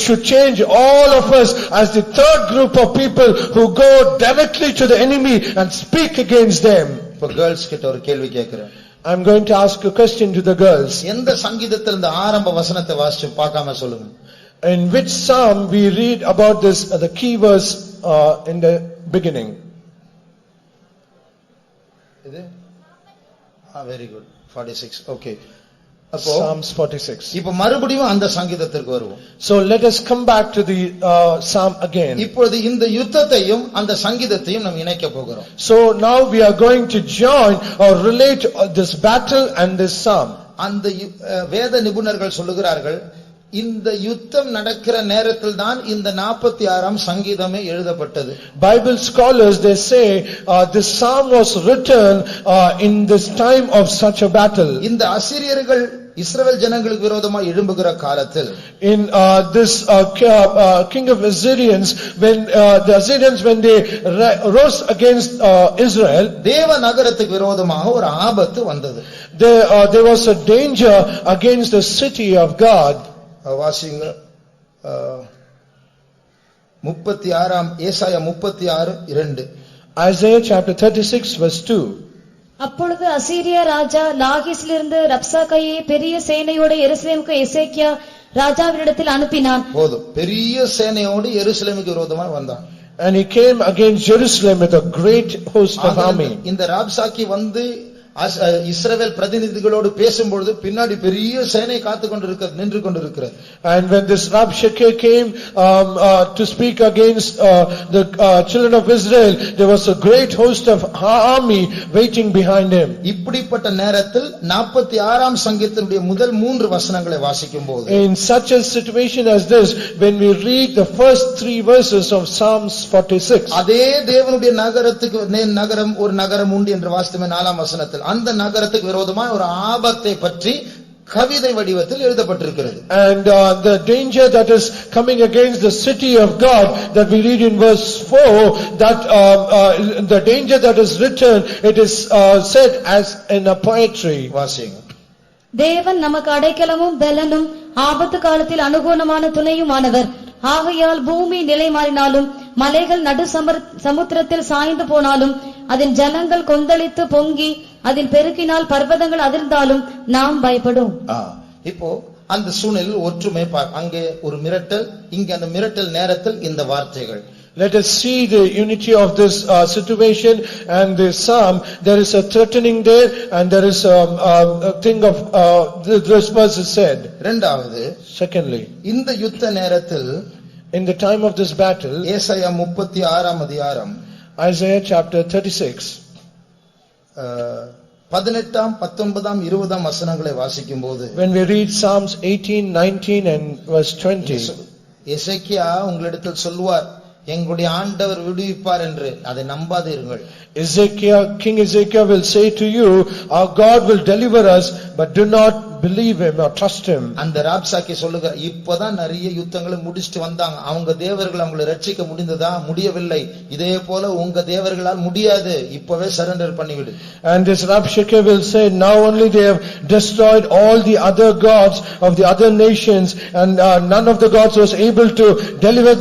should change all of us as the third group of people who go directly to the enemy and speak against them. இப்ப கேர்ள்ஸ் கிட்ட ஒரு கேள்வி கேட்கிறேன். I'm going to ask a question to the girls. எந்த சங்கீதத்தில் இந்த ஆரம்ப வசனத்தை வாசிச்சு பார்க்காம சொல்லுங்க. In which psalm we read about this, the key verse in the beginning? இது very good 46 okay அப்போ Psalms 46. இப்போ மறுபடியும் அந்த சங்கீதத்திற்கு வருவோம். So let us come back to the psalm again. இப்பொழுது இந்த யுத்தத்தையும் அந்த சங்கீதத்தையும் நாம் இணைக்க போகிறோம். So now we are going to join or relate this battle and this psalm. அந்த வேத நிபுணர்கள் சொல்லுகிறார்கள், இந்த யுத்தம் நடக்கிற நேரத்தில் தான் இந்த 46ஆம் சங்கீதமே எழுதப்பட்டது. Bible scholars, they say this psalm was written in this time of such a battle. இந்த அசீரியர்கள் இஸ்ரவேல் ஜனங்களுக்கு விரோதமாக எழும்புகிற காலத்தில், in this king of Assyrians, when the Assyrians, when they rose against Israel, தேவ நகரத்துக்கு விரோதமாக ஒரு ஆபத்து வந்தது. There was a danger against the city of God. வாசிங்க 36ஆம் ஏசாயா 36:2. Isaiah chapter 36 verse 2. அப்பொழுது அசீரியா ராஜா லாகீசிலிருந்து ரப்சாக்கையை பெரிய சேனையோடு எருசலேமுக்கு எசேக்கியா ராஜாவினிடத்தில் அனுப்பினான். போதும், பெரிய சேனையோடு எருசலேமுக்கு விரோதமாக வந்தான். And he came against Jerusalem with a great host of army. இந்த ராப்சாக்கி வந்து இஸ்ரவேல் பிரதிநிதிகளோடு பேசும்பொழுது பின்னாடி பெரிய சேனை நின்று கொண்டிருக்கிறது. And when this Rabshakeh came to speak against the children of Israel, there was a great host of army waiting behind him. இப்படிப்பட்ட நேரத்தில் 46ஆம் சங்கீதத்தினுடைய முதல் 3 வசனங்களை வாசிக்கும்போது, in such a situation as this, when we read the first 3 verses of Psalms 46, அதே தேவனுடைய நகரம் ஒரு நகரம் உண்டு என்று வாசித்தமே 4ஆம் வசனத்தில், அந்த நகரத்துக்கு விரோதமாக ஒரு ஆபத்தை பற்றி கவிதை வடிவத்தில் எழுதப்பட்டிருக்கிறது. And the danger that is coming against the city of God, that we read in verse 4, that the danger that is written, it is said as in a poetry. வாசிங்க. தேவன் நமக்கு அடைக்கலமும் பலனும் ஆபத்து காலத்தில் அனுகூலமான துணையுமானவர். ஆகையால் பூமி நிலை மாறினாலும் மலைகள் நடு சமுத்திரத்தில் சாய்ந்து போனாலும் அதன் ஜலங்கள் கொந்தளித்து பொங்கி அதில் பெருக்கினால் பர்வதங்கள் அதிர்ந்தாலும் நாம் பயப்படும். இப்போ அந்த சூழ்நிலையில் ஒற்றுமை அங்கே ஒரு மிரட்டல், இங்க அந்த மிரட்டல் நேரத்தில் இந்த வார்த்தைகள். Let us see the unity of this situation and this psalm. There is a threatening there, and there is a thing of this verse is said. இரண்டாவது, secondly, இந்த யுத்த நேரத்தில், in the time of this battle, ஏசாயா 36ஆம் அதிகாரம், Isaiah chapter 36, 18ஆம் 19ஆம் 20ஆம் வசனங்களை வாசிக்கும்போது, when we read Psalms 18, 19 and verse 20, எசேக்கியா உங்களிடத்தில் சொல்வார், எங்களுடைய ஆண்டவர் விடுவிப்பார் என்று. அதை நம்பாதீர்கள். King Ezekiel will say to you, our God will deliver us, but do not believe him or trust him. அந்த ராப்சாக்கி சொல்லுங்க, இப்போதான் நிறைய யுத்தங்களை முடிச்சிட்டு வந்தாங்க, அவங்க தேவர்கள் அவங்களை ரட்சிக்க முடிந்ததா? முடியவில்லை. இதே போல உங்க தேவர்களால் முடியாது, இப்பவே surrender பண்ணிவிடு. And this Rabshakeh will say, now only they have destroyed all the other gods of the other nations, and none of the gods was able to deliver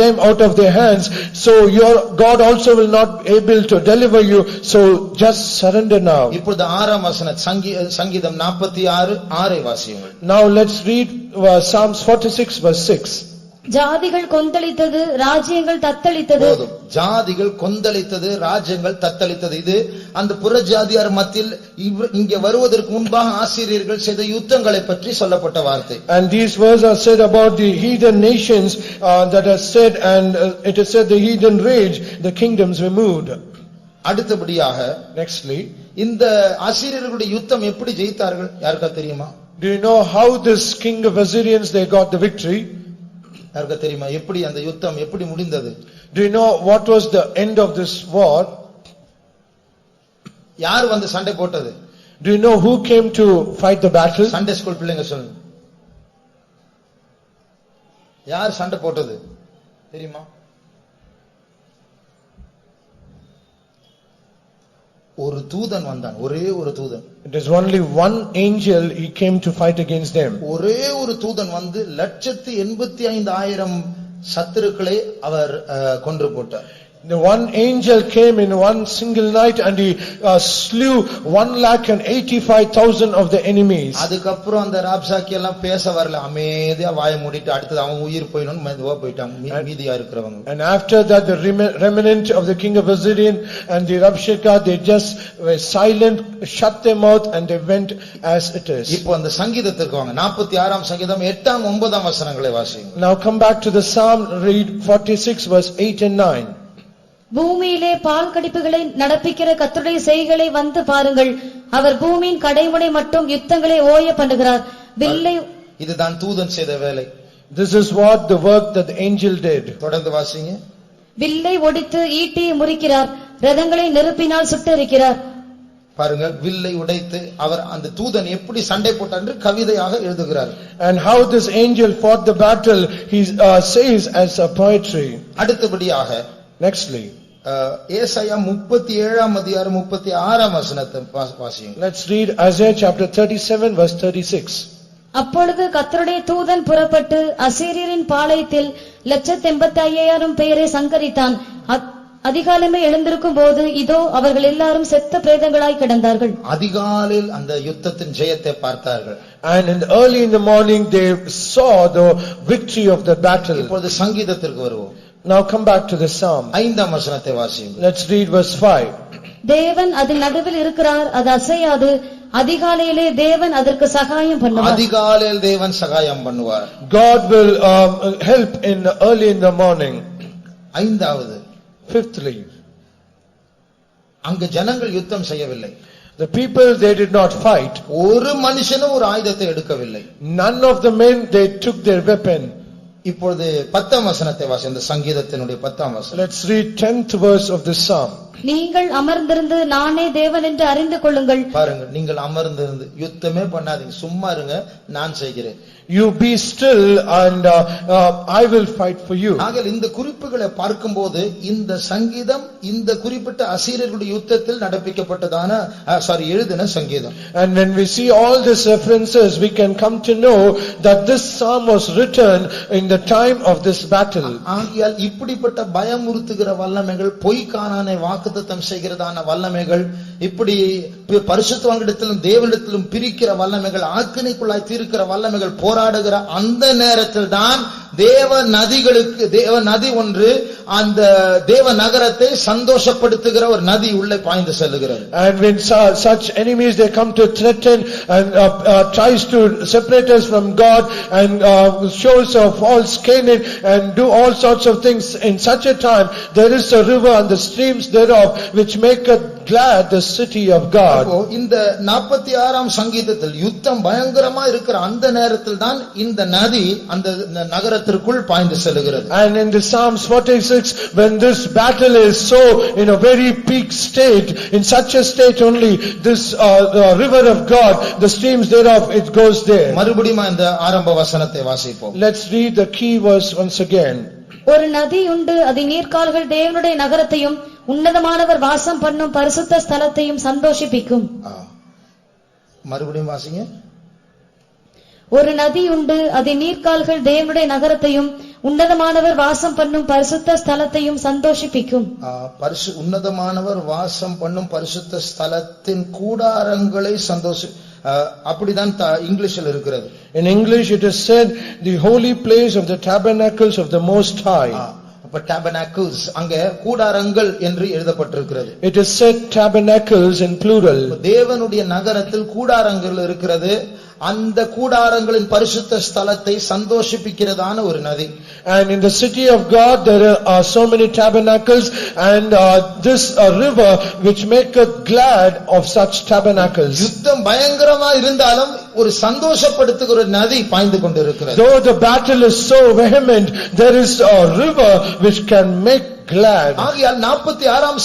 them out of their hands, so your God also will not be able to deliver you, so just surrender now. இப்பொழுது 6ஆம் வசனம், சங்கீதம் 46:6 வாசியுங்கள். Now let's read Psalms 46 verse 6. ஜாதிகள் கொந்தளித்தது, ராஜ்யங்கள் தத்தளித்தது. ஜாதிகள் கொந்தளித்தது, ராஜ்யங்கள் தத்தளித்தது. இது அந்த புறஜாதியார் மத்தியில் இங்கே வருவதற்கு முன்பாக ஆசீரியர்கள் செய்த யுத்தங்களை பற்றி சொல்லப்பட்ட வார்த்தை. And these words are said about the heathen nations that are said, and it is said the heathen rage, the kingdoms were moved. அடுத்தபடியாக, nextly, இந்த ஆசீரியர்களுடைய யுத்தம் எப்படி ஜெயித்தார்கள் யாருக்கா தெரியுமா? Do you know how this king of Assyrians they got the victory? யாருக்கா தெரியுமா எப்படி அந்த யுத்தம் எப்படி முடிந்தது? Do you know what was the end of this war? யார் வந்து சண்டை போட்டது? Do you know who came to fight the battle? Sunday school பிள்ளைங்க சொல்லுங்க, யார் சண்டை போட்டது தெரியுமா? ஒரு தூதன் வந்தான், ஒரே ஒரு தூதன். It is only one angel, he came to fight against them. ஒரே ஒரு தூதன் வந்து 1,85,000 சத்துருக்களை அவர் கொன்று போட்டார். The one angel came in one single night and he slew 185,000 of the enemies. அதுக்கப்புறம் அந்த ராப்சாக்கி எல்லாம் பேச வரல, அமைதியா வாயை மூடிட்டு அடுத்து அவன் உயிர் போயிடும் மெதுவா போயிட்டாங்க மீதியா இருக்கிறவங்க. And after that the remnant of the king of Assyrian and the Rabshakeh, they just were silent, shut their mouth and they went as it is. இப்போ அந்த சங்கீதத்துக்கு வாங்க. 46ஆம் சங்கீதம் 8ஆம் 9ஆம் வசனங்களை வாசிங்க. Now come back to the Psalm, read 46 verse 8 and 9. பூமியிலே பால் கடிப்புகளை நடப்பிக்கிற கர்த்தருடைய செய்கைகளை வந்து பாருங்கள். அவர் பூமியின் கடைமுனை மட்டும் யுத்தங்களை ஓய பண்ணுகிறார். வில்லை, இதுதான் தூதன் செய்த வேலை. This is what the work that the angel did. தொடர்ந்து வாசிங்க. வில்லை ஒடித்து ஈட்டியை முறிக்கிறார், ரதங்களை நெருப்பினால் சுட்டெரிக்கிறார். பாருங்க, வில்லை உடைத்து அவர் அந்த தூதன் எப்படி சண்டை போட்டார் என்று கவிதையாக எழுதுகிறார். And how this angel fought the battle, he says as a poetry. அடுத்தபடியாக Nextly, ஏசாயா 37ஆம் அதிகாரம் 36ஆம் வசனத்தை வாசிங்க. let's read Isaiah chapter 37 verse 36. அப்பொழுது கர்த்தருடைய தூதன் புறப்பட்டு அசீரியரின் பாளையத்தில் 185,000 பேரை சங்கரித்தான். அதிகாலமே எழுந்திருக்கும் போது இதோ அவர்கள் எல்லாரும் செத்த பிரேதங்களாய் கிடந்தார்கள். அதிகாலையில் அந்த யுத்தத்தின் ஜெயத்தை பார்த்தார்கள். And early in the morning they saw the victory of the battle. இப்பொழுது சங்கீதத்திற்கு வருவோம். Now come back to the Psalm. 5ஆம் வசனத்தை வாசிங்க. Let's read verse 5. தேவன் அதன் நடுவில் இருக்கிறார், அது அசையாது. அதிகாலையிலே தேவன் அதற்கு சகாயம் பண்ணுவார். அதிகாலையில் தேவன் சகாயம் பண்ணுவார். God will help in early in the morning. ஐந்தாவது, Fifthly, அங்கு ஜனங்கள் யுத்தம் செய்யவில்லை. the people, they did not fight. ஒரு மனுஷனும் ஒரு ஆயுதத்தை எடுக்கவில்லை. None of the men, they took their weapon. இப்பொழுது 10ஆம் வசனத்தை வாசி. இந்த சங்கீதத்தினுடைய 10ஆம் வசனம். Let's read 10th verse of this psalm. நீங்கள் அமர்ந்திருந்து நானே தேவன் என்று அறிந்து கொள்ளுங்கள். பாருங்க, நீங்கள் அமர்ந்திருந்து யுத்தமே பண்ணாதீங்க, சும்மா இருங்க, நான் செய்கிறேன். You be still and I will fight for you. ஆக இந்த குறிப்புகளை பார்க்கும்போது இந்த சங்கீதம் இந்த குறிப்பிட்ட அசீரியர்களுடைய யுத்தத்தில் நடப்பிக்கப்பட்டதான எழுதின சங்கீதம். And when we see all these references, we can come to know that this psalm was written in the time of this battle. ஆகையால் இப்படிப்பட்ட பயமுறுத்துகிற வல்லமைகள், பொய் கானானை வாக்குத்தத்தம் செய்கிறதான வல்லமைகள், இப்படி பரிசுத்தவான்களிடத்திலும் தேவனிடத்திலும் பிரிக்கிற வல்லமைகள், ஆக்கினைக்குள்ளாய் தீர்க்கிற வல்லமைகள் போராடுகிற அந்த நேரத்தில் தான் தேவ நதி ஒன்று அந்த தேவ நகரத்தை சந்தோஷப்படுத்துகிற ஒரு நதி உள்ளே பாய்ந்து செல்லுகிறது. And when such enemies they come to threaten and tries to separate us from God and shows a false Canaan and do all sorts of things, in such a time there is a river and the streams thereof which maketh glad the city of God. இந்த 46ஆம் சங்கீதத்தில் யுத்தம் பயங்கரமா இருக்கிற அந்த நேரத்தில் தான் இந்த நதி அந்த நகரத்திற்குள் பாய்ந்து செல்கிறது. And in the Psalms 46, when this battle is so in a very peak state, in such a state only this river of God, the streams thereof, it goes there. மறுபடியும் இந்த ஆரம்ப வசனத்தை வாசிப்போம். Let's read the key verse once again. ஒரு நதி உண்டு, அது நீர்க்கால்கள் தேவனுடைய நகரத்தையும் உன்னதமானவர் வாசம் பண்ணும் பரிசுத்த ஸ்தலத்தையும் சந்தோஷிப்பிக்கும். மறுபடியும் வாசிங்க. ஒரு நதி உண்டு, அது நீர்க்கால்கள் தேவனுடைய நகரத்தையும் உன்னதமானவர் வாசம் பண்ணும் பரிசுத்த ஸ்தலத்தையும் சந்தோஷிப்பிக்கும். உன்னதமானவர் வாசம் பண்ணும் பரிசுத்த ஸ்தலத்தின் கூடாரங்களை அப்படிதான் இங்கிலீஷில் இருக்கிறது. In English it is said the holy place of the tabernacles of the Most High. அப்ப tabernacles அங்க கூடாரங்கள் என்று எழுதப்பட்டிருக்கிறது. It is said tabernacles in plural. தேவனுடைய நகரத்தில் கூடாரங்கள் இருக்கிறது. அந்த கூடாரங்களின் பரிசுத்த ஸ்தலத்தை சந்தோஷிப்பிக்கிறதான ஒரு நதி. And in the city of God there are so many tabernacles and this river which maketh glad of such tabernacles. யுத்தம் பயங்கரமா இருந்தாலும் ஒரு சந்தோஷப்படுத்துகிற நதி பாய்ந்து கொண்டிருக்கிறது. Though the battle is so vehement, there is a river which can make glad. ஆகையால் 46ஆம்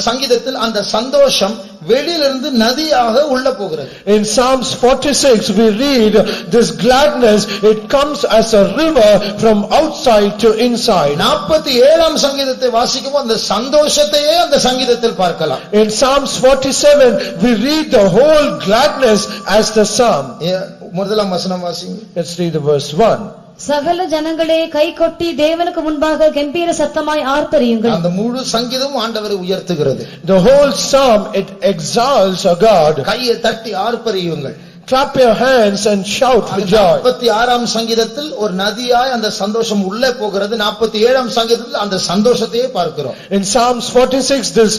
சங்கீதத்தில் அந்த சந்தோஷம் வெளியிலிருந்து நதியாக உள்ள போகிறது. In Psalms 46 we read this gladness, it comes as a river from outside to inside. 47ஆம் சங்கீதத்தை வாசிக்கும் அந்த சந்தோஷத்தையே அந்த சங்கீதத்தில் பார்க்கலாம். In Psalms 47 we read the whole gladness as the psalm. முதலாம் வசனம் வாசிங்க. Let's read the verse 1. சகல ஜனங்களே கை கொட்டி தேவனுக்கு முன்பாக கம்பீர சத்தமாய் ஆர்ப்பரியுங்கள். அந்த முழு சங்கீதம் ஆண்டவரை உயர்த்துகிறது. The whole psalm, it exalts a God. கையை தட்டி ஆர்ப்பரியுங்கள். Clap your hands and shout for joy. 46ஆம் சங்கீதத்தில் ஒரு நதியாய் அந்த சந்தோஷம் உள்ளே போகிறது. 47ஆம் சங்கீதத்தில் அந்த சந்தோஷத்தையே பார்க்கிறோம். In Psalms 46, this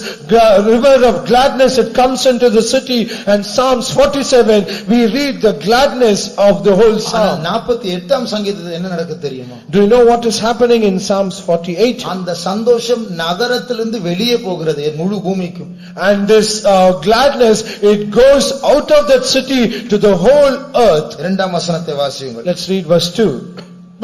river of gladness, it comes into the city, and Psalms 47, we read the gladness of the whole psalm. 48ஆம் சங்கீதத்தில் என்ன நடக்குது தெரியுமா? Do you know what is happening in Psalms 48? அந்த சந்தோஷம் நகரத்திலிருந்து வெளியே போகிறது முழு பூமிக்கும். And this gladness, it goes out of that city to the whole earth. இரண்டாம் வசனத்தை வாசியுங்கள். Let's read verse 2.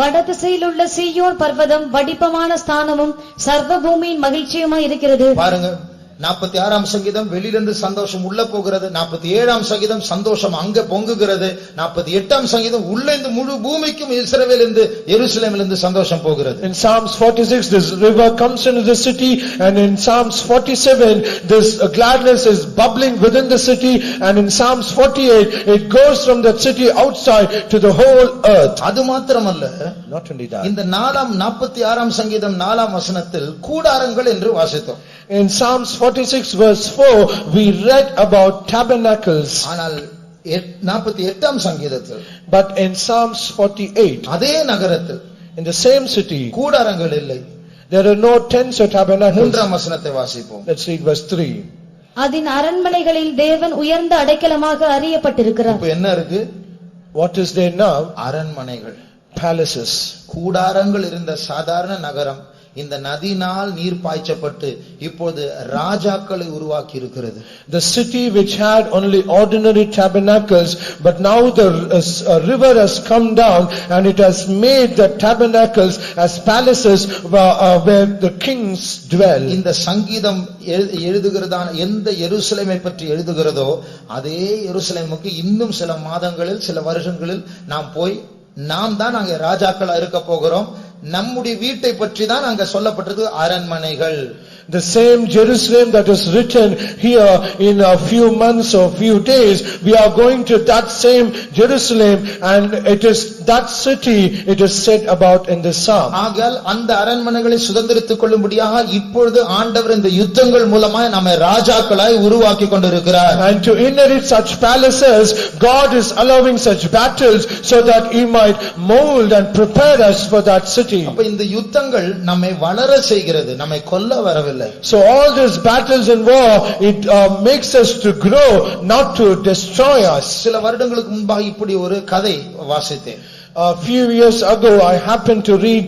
வடதிசையில் உள்ள சீயோன் பர்வதம் வடிப்பமான ஸ்தானமும் சர்வ பூமியின் மகிழ்ச்சியுமாய் இருக்கிறது. பாருங்க, 46ஆம் சங்கீதம் வெளியிலிருந்து சந்தோஷம் உள்ள போகிறது. 47ஆம் சங்கீதம் சந்தோஷம் அங்க பொங்குகிறது. 48ஆம் சங்கீதம் உள்ள இந்த முழு பூமிக்கும் இஸ்ரவேலிலிருந்து எருசலேமிலிருந்து சந்தோஷம் போகிறது. In Psalms 46, this river comes into the city, and in Psalms 47, this gladness is bubbling within the city, and in Psalms 48, it goes from that city outside to the whole earth. அது மாத்திரமல்ல, Not only that. இந்த 46ஆம் சங்கீதம் 4ஆம் வசனத்தில் கூடாரங்கள் என்று வாசித்தோம். In Psalms 46 verse 4, we read about tabernacles. ஆனால் 48ஆம் சங்கீதத்தில், But in Psalms 48, அதே நகரத்தில் in the same city, கூடாரங்கள் இல்லை. there are no tents or tabernacles. 3ஆம் வசனத்தை வாசிப்போம். Let's read verse 3. அதன் அரண்மனைகளில் தேவன் உயர்ந்த அடைக்கலமாக அறியப்பட்டிருக்கிறார். இப்ப என்ன இருக்கு? What is there now? அரண்மனைகள், Palaces. கூடாரங்கள் இருந்த சாதாரண நகரம் இந்த நதினால் நீர் பாய்ச்சப்பட்டு இப்போது ராஜாக்களை உருவாக்கி இருக்கிறது. The city which had only ordinary tabernacles, but now the river has come down and it has made the tabernacles as palaces where the kings dwell. இந்த சங்கீதம் எழுதுகிறதான எந்த எருசலேமை பற்றி எழுதுகிறதோ அதே எருசலேமுக்கு இன்னும் சில மாதங்களில் சில வருஷங்களில் நாம் தான் அங்கே ராஜாக்களா இருக்க போகிறோம். நம்முடைய வீட்டை பற்றி தான் அங்க சொல்லப்பட்டது அரண்மனைகள். The same Jerusalem that is written here in a few months or few days, we are going to that same Jerusalem, and it is that city it is said about in this psalm. ஆகையால் அந்த அரண்மனைகளை சுதந்திரித்துக் கொள்ளும்படியாக இப்பொழுது ஆண்டவர் இந்த யுத்தங்கள் மூலமாய் நம்மை ராஜாக்களாய் உருவாக்கி கொண்டிருக்கிறார். And to inherit such palaces, God is allowing such battles so that He might mold and prepare us for that city. அப்ப இந்த யுத்தங்கள் நம்மை வளர செய்கிறது, நம்மை கொல்ல வரவில்லை. So all these battles and war, it makes us to grow, not to destroy us. சில வருடங்களுக்கு முன்பாக இப்படி ஒரு கதை வாசித்தேன். A few years ago, I happened to read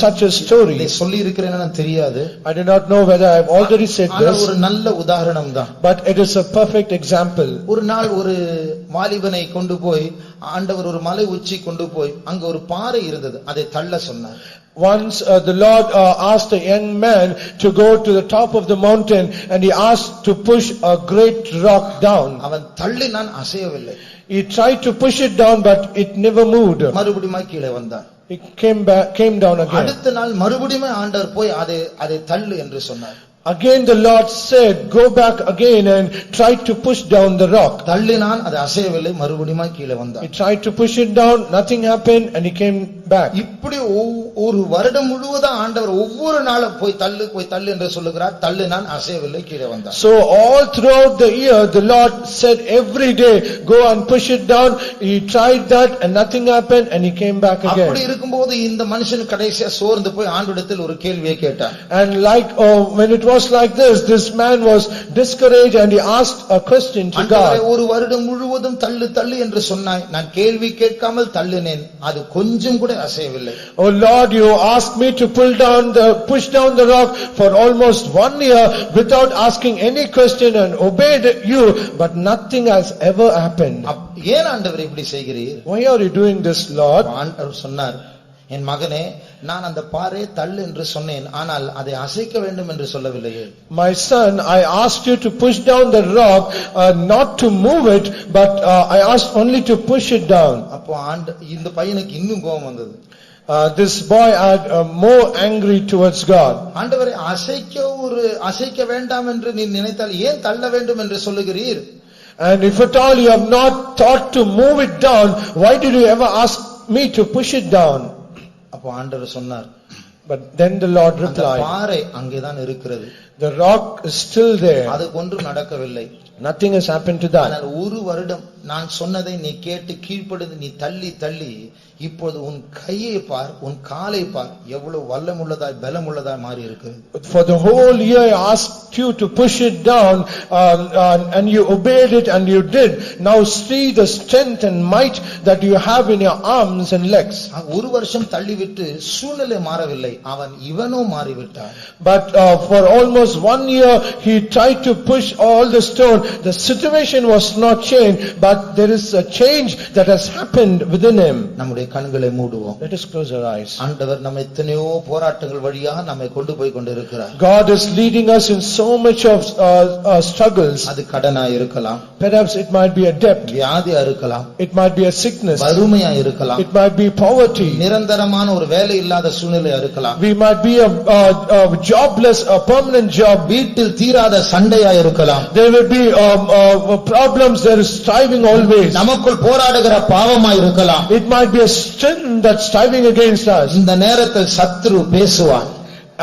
such a story. இதை சொல்லி இருக்கிறேன்னு தெரியாது. I do not know whether I have already said this. ஒரு நல்ல உதாரணம் தான். But it is a perfect example. ஒரு நாள் ஒரு வாலிபனை கொண்டு போய் ஆண்டவர் ஒரு மலை உச்சி கொண்டு போய் அங்க ஒரு பாறை இருந்தது, அதை தள்ள சொன்னார். Once the Lord asked a young man to go to the top of the mountain, and he asked to push a great rock down. அவன் தள்ளினான், அசையவில்லை. He tried to push it down, but it never moved. மறுபடியும் கீழே வந்தான். It came down again. அடுத்த நாள் மறுபடியும் ஆண்டவர் போய் அதை தள்ளு என்று சொன்னார். Again the Lord said, go back again and try to push down the rock. தள்ளினான், அது அசையவில்லை, மறுபடியும் கீழே வந்தான். He tried to push it down, nothing happened, and he came back. இப்படி ஒரு வருடம் முழுவதும் ஆண்டவர் ஒவ்வொரு நாளும் போய் தள்ளு என்று சொல்லுகிறார். தள்ளினான், அசையவில்லை, கீழே வந்தான். So all throughout the year the Lord said every day, go and push it down. He tried that and nothing happened, and he came back again. அப்படி இருக்கும்போது இந்த மனுஷன் கடைசியா சோர்ந்து போய் ஆண்டவரிடத்தில் ஒரு கேள்வியை கேட்டான். And like when it was like this man was discouraged and he asked a question to God. ஒரு வருடம் முழுவதும் தள்ளு என்று சொன்னாய், நான் கேள்வி கேட்காமல் தள்ளினேன், அது கொஞ்சம் கூட அசையவில்லை. Oh Lord, you asked me to push down the rock for almost 1 year without asking any question and obeyed you, but nothing has ever happened. ஏன் ஆண்டவர் இப்படி செய்கிறீர்? Why are you doing this, Lord? ஆண்டவர் சொன்னார், என் மகனே, நான் அந்த பாறை தள்ளு என்று சொன்னேன், ஆனால் அதை அசைக்க வேண்டும் என்று சொல்லவில்லையே. My son, I asked you to push down the rock, not to move it, but I asked only to push it down. அப்போ இந்த பையனுக்கு இன்னும் கோபம் வந்தது. This boy had more angry towards God. ஆண்டவரே, அசைக்க வேண்டாம் என்று நீ நினைத்தால் ஏன் தள்ள வேண்டும் என்று சொல்லுகிறீர்? And if at all you have not thought to move it down, why did you ever ask me to push it down. அப்போ ஆண்டவர் சொன்னார், But then the Lord அந்த replied, பாறை அங்கேதான் இருக்கிறது, the rock is still there. அது ஒன்றும் நடக்கவில்லை. Nothing has happened to that. ஆனால் ஒரு வருடம் நான் சொன்னதை நீ கேட்டு கீழ்ப்படிந்து நீ தள்ளி தள்ளி இப்போது உன் கையை பார், உன் காலை பார், எவ்வளவு வல்லமுள்ளதாய் பலமுள்ளதாய் மாறி இருக்கிறது. For the whole year I asked you to push it down, and you obeyed it and you did. Now see the strength and might that you have in your arms and legs. ஒரு வருஷம் தள்ளிவிட்டு சூழ்நிலை மாறவில்லை, அவன் இவனோ மாறிவிட்டான். But for almost 1 year he tried to push all the stone. The situation was not changed, but there is a change that has happened within him. நம்முடைய கண்களை மூடுவோம். Let us close our eyes. ஆண்டவர் நம்ம எத்தனையோ போராட்டங்கள் வழியாக நம்மை கொண்டு போய் கொண்டிருக்கிறார். God is leading us in so much of struggles. அது கடனா இருக்கலாம், Perhaps it might be a debt, வியாதியா இருக்கலாம், it might be a sickness, வறுமையா இருக்கலாம், it might be poverty, நிரந்தரமான ஒரு வேலை இல்லாத சூழ்நிலையா இருக்கலாம், we might be a jobless, a permanent job, வீட்டில் தீராத சண்டையா இருக்கலாம், there will be problems, there is striving always, நமக்குள் போராடுகிற பாவமா இருக்கலாம். it might be a sin that's striving against us. இந்த நேரத்தில் சத்ரு பேசுவான்,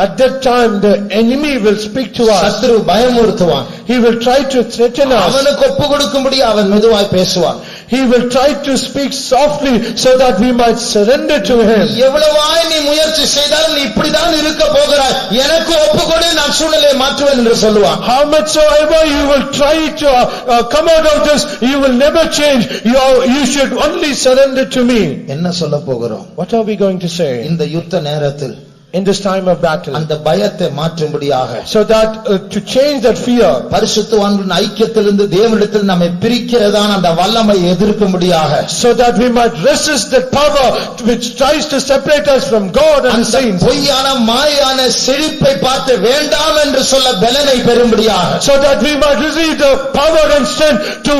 At that time the enemy will speak to us, சத்ரு பயமுறுத்துவான், he will try to threaten us, அவனுக்கு ஒப்பு கொடுக்கும்படி அவன் மெதுவாய் பேசுவான், he will try to speak softly so that we might surrender to him. எவ்வளவாய் நீ முயற்சி செய்தாலும் நீ இப்படிதான் இருக்க போகிறாய், எனக்கு ஒப்பு கொடு, நான் சூழ்நிலையை மாற்றுவேன் என்று சொல்லுவான். How much soever you will try to come out of this, you will never change. You should only surrender to me. என்ன சொல்ல போகிறோம்? What are we going to say இந்த யுத்த நேரத்தில் in this time of battle, அந்த பயத்தை மாற்றும்படியாக, so that to change that fear, பரிசுத்தவான்களின் ஐக்கியத்திலிருந்து தேவனிடத்தில் நம்மை பிரிக்கிறதான அந்த வல்லமை எதிர்க்கும்படியாக, so that we might resist that power which tries to separate us from God and அந்த saints, பொய்யான மாயான செழிப்பை பார்த்து வேண்டாம் என்று சொல்ல பலனை பெறும்படியாக, so that we might receive the power and strength to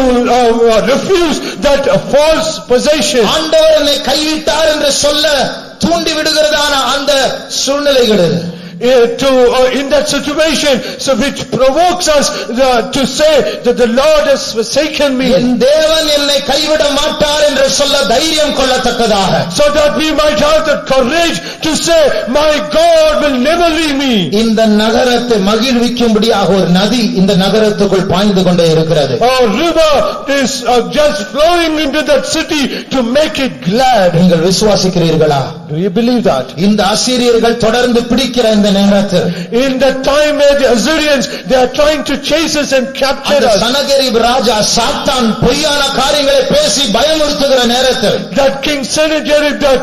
refuse that false possession. ஆண்டவர் என்னை கைவிட்டார் என்று சொல்ல தூண்டி விடுகிறதான அந்த சூழ்நிலைகள் In that situation, so which provokes us to say that the Lord has forsaken me, என் தேவன் என்னை கைவிட மாட்டார் என்று சொல்ல தைரியம் கொள்ளத்தக்கதாக, so that we might have the courage to say, my God will never leave me. இந்த நகரத்தை மகிழ்விக்கும்படியாக ஒரு நதி இந்த நகரத்துக்குள் பாய்ந்து கொண்டே இருக்கிறது. A river is just flowing into that city to make it glad. நீங்கள் விசுவாசிக்கிறீர்களா? Do you believe that? இந்த அசீரியர்கள் தொடர்ந்து பிடிக்கிற இந்த நேரத்தில், In the time where the Assyrians, they are trying to chase us and capture அந்த us, சனகரிப் ராஜா சாத்தான் பொய்யான காரியங்களை பேசி பயமுறுத்துகிற நேரத்தில், that King Sennacherib, that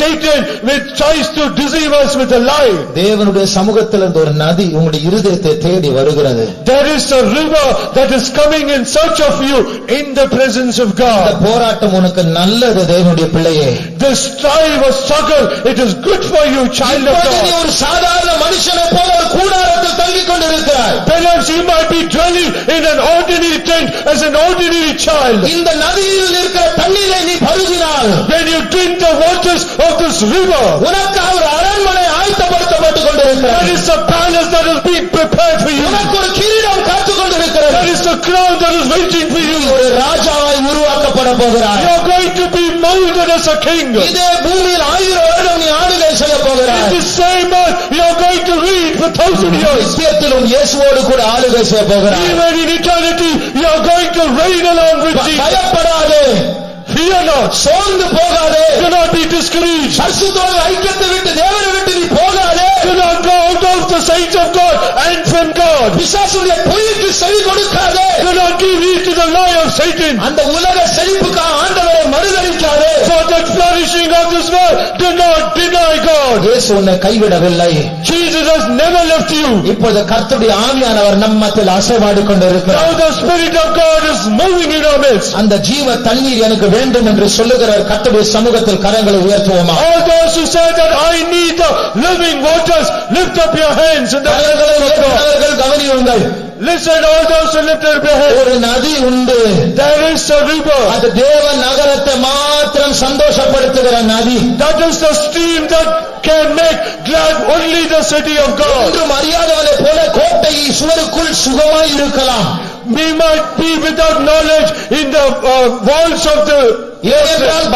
Satan which tries to deceive us with a lie, தேவனுடைய சமூகத்தில் இருந்து ஒரு நதி உங்களுடைய இருதயத்தை தேடி வருகிறது. there is a river that is coming in search of you in the presence of இந்த God. போராட்டம் உனக்கு நல்லது தேவனுடைய பிள்ளையே. This strive or struggle, it is good for you, child of இப்போது நீ God. ஒரு சாதாரண மனுஷனை போல ஒரு கூடாரத்தில் தங்கிக் கொண்டிருக்கிறாய். Perhaps you might be dwelling in an ordinary tent as an ordinary child. இந்த நதியில் இருக்கிற தண்ணீரை நீ பருகினால், When you drink the waters of this river, உனக்காக ஒரு அரண்மனை ஆயத்தப்படுத்தப்பட்டுக் கொண்டிருக்கிறது. there is a palace that is being prepared for you. உனக்கு ஒரு கிரீடம் காத்துக் கொண்டிருக்கிறது. There is a crown that is waiting for you. ஒரு ராஜாவாய் உருவாக்கப்பட போகிறாய். You are going to be molded as a king. இதே பூமியில் 1000 வருடம் நீ ஆளுகை செய்ய In போகிறாய். the same earth, you are going to reign for 1000 years. நித்தியத்திலும் இயேசுவோடு கூட ஆளுகை செய்ய போகிறாய். Even in eternity, you are going to reign along with Jesus. பயப்படாதே, Fear not. சோர்ந்து போகாதே, Do not be discouraged. பரிசுத்தவான் ஐக்கியத்தை விட்டு தேவனை விட்டு நீ போகாதே. Do not go out of the saints of God and from God. பிசாசுடைய பொய்க்கு செவி கொடுக்காதே. Do not give heed to the lie of Satan. அந்த உலக செழிப்புக்காக ஆண்டவரை மறுதலிக்காதே. For that flourishing of this world, do not deny God. இயேசு உன்னை கைவிடவில்லை. Jesus has never left you. இப்போது கர்த்தருடைய ஆவியானவர் நம்ம மத்தியில் அசைவாடி Now கொண்டிருக்கிறார். the Spirit of God is moving in our midst. அந்த ஜீவ தண்ணீர் எனக்கு வேண்டும் என்று சொல்லுகிற கர்த்தருடைய சமூகத்தில் கரங்களை உயர்த்துவோமா? All those who say that I need the living waters, lift up your hands in the கரங்களை presence of God. உயர்த்துகிறவர்கள் கவனியுங்கள். Listen, all those who lift up your hands. ஒரு நதி உண்டு. There is a river. அது தேவ நகரத்தை மாத்திரம் சந்தோஷப்படுத்துகிற நதி. That is the stream that can make glad only the city of God. ஒன்றும் அறியாதவனை போல கோட்டை சுவருக்குள் சுகமாய் இருக்கலாம். we might be without knowledge in the walls of the ஏனென்றால்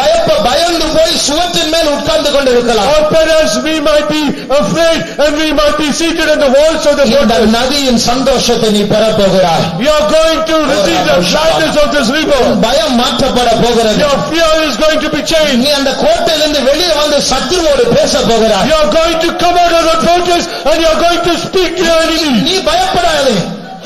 பயந்து போய் சுவற்றின் மேல் உட்கார்ந்து கொண்டிருக்கலாம். or perhaps we might be afraid and we might be seated on the walls of the இந்த நதியின் சந்தோஷத்தை நீ பெறப் போகிறாய். you are going to receive the gladness of this river. பயம் மாற்றப்பட போகிறது. your fear is going to be changed. நீ அந்த கோட்டையிலிருந்து வெளியே வந்து சத்துருவோடு பேசப் போகிறாய். you are going to come out of the fortress and you are going to speak to your enemy. நீ பயப்படாதே.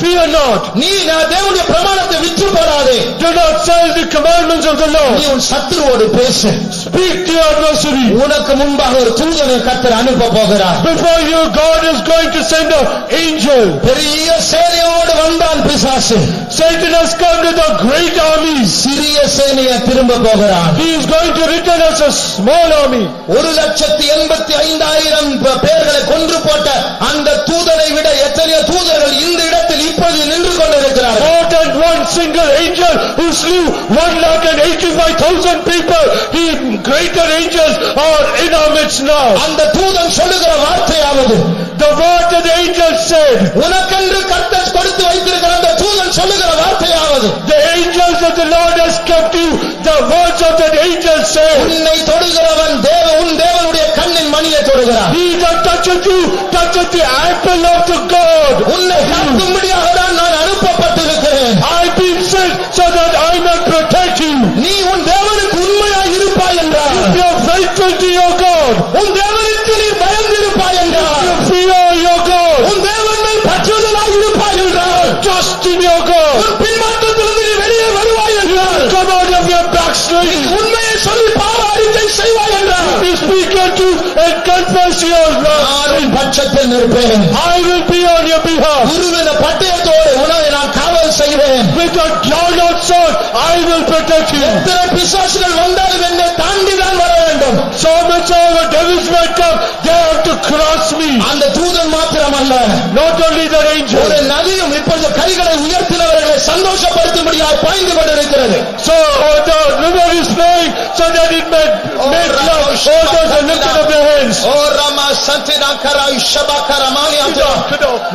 fear not. நீ தேவனுடைய பிரமாணத்தை விற்று போடாதே. do not sell the commandments of the Lord. நீ உன் சத்துருவோடு பேசு. speak to your adversary. உனக்கு முன்பாக ஒரு தூதனை கர்த்தர் அனுப்ப போகிறார். before you God is going to send an angel. பெரிய சேனையோடு வந்தான் பிசாசு. Satan has come with a great army. சிறிய சேனையை திரும்ப போகிறான். he is going to return as a small army. 1,85,000 பேர்களை கொன்று போட்ட அந்த தூதனை விட எத்தனையோ தூதர்கள் இந்த இடத்தில் இப்போது நின்று கொண்டிருக்கிறார்கள். more than one single angel who slew 185,000 people. He greater angels are in our midst now. அந்த தூதன் சொல்லுகிற வார்த்தையாவது, the word that the angel said, உனக்கென்று கர்த்தர் கொடுத்து வைத்திருக்கிற அந்த தூதன் சொல்லுகிற வார்த்தையாவது, the angels that the Lord has kept you, the words of that angel said, உன்னை தொடுகிறவன் உன் தேவனுடைய கண்ணின் மணியை தொடுகிறார். he that toucheth you toucheth the apple of the God. உன்னை காக்கும்படியாக நான் அனுப்பப்பட்டிருக்கிறேன். I've been sent so that I may protect you. நீ உன் தேவனுக்கு உண்மையாய் இருப்பாய் என்றார். if you are faithful to your God, உன் தேவனுக்கு நீ பயந்திருப்பாய் என்றார். you fear your God, உன் தேவன் மேல் பற்றுதலாய் இருப்பாய் என்றார். trust in your God, உன் பின்மாற்றத்திலிருந்து நீ வெளியே வருவாய் என்றார். come out of your backsliding, உண்மையை சொல்லி பாவ அறிக்கை செய்வாய் என்றார். you speak your truth and confess your நான் உன் பட்சத்தில் நிற்பேன். I will be on your behalf. குருவின பட்டயத்தோடு உனக்கு நான் காவல் செய்வேன். with a drawn out sword I will protect you. எத்தனை பிசாசுகள் வந்தாலும் என்னை தாண்டிதான் வர வேண்டும். so much of the devils might come, they have to cross me. அந்த தூதன் மாத்திரமல்ல, not only the angel. ஒரு நதியும் இப்பொழுது கைகளை உயர்த்தினவர்களை சந்தோஷப்படுத்தும்படியாய் பாய்ந்து கொண்டிருக்கிறது. so the river is flowing so that it may make love all those who lifted up their hands. O Rama Santina Kara Shabakara Maniatra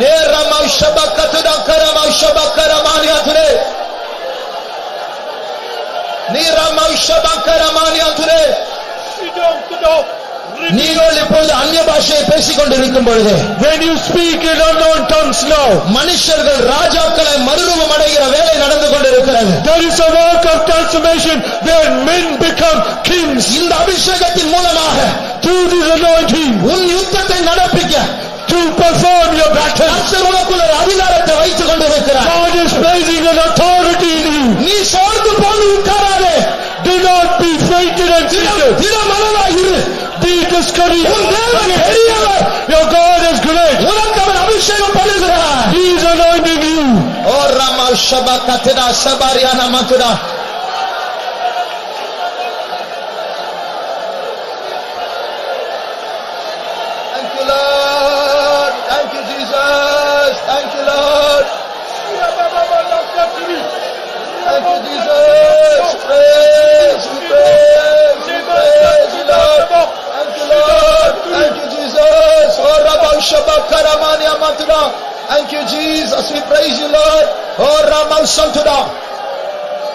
Ne Rama Shabakatuda Karama Shabakara Maniatre Ni Rama Shabakara Maniatre நீங்கள் இப்பொழுது அந்நிய பாஷையை பேசிக் கொண்டிருக்கும் பொழுது, when you speak in unknown tongues now, மனுஷர்கள் ராஜாக்களை மறுரூபம் அடைகிற வேலை நடந்து கொண்டிருக்கிறது. there is a work of transformation where men become kings. இந்த அபிஷேகத்தின் மூலமாக through this anointing, உன் யுத்தத்தை நடப்பிக்க to perform your battle, கர்த்தர் உனக்குள்ள ஒரு அதிகாரத்தை வைத்துக் கொண்டிருக்கிறார். God is placing an authority in you. நீ சோர்ந்து போய் உட்காராதே. do not be fainted and seated. திடமனதாய் இரு. be discouraged. உன் தேவன் பெரியவர். your God is great. உனக்கு அவர் அபிஷேகம் பண்ணுகிறார். He is anointing you. O Rama ஷபகத்னா சபாரியானா Mathura. Thank you Lord. Thank you Jesus. Thank you Lord. Thank you Jesus. Praise you, praise you, praise you Lord. Thank you Lord. Thank you Jesus. Oh Rabba Shabakara Mania Matuda. Thank you Jesus. We praise you Lord. Oh Rabba Santuda.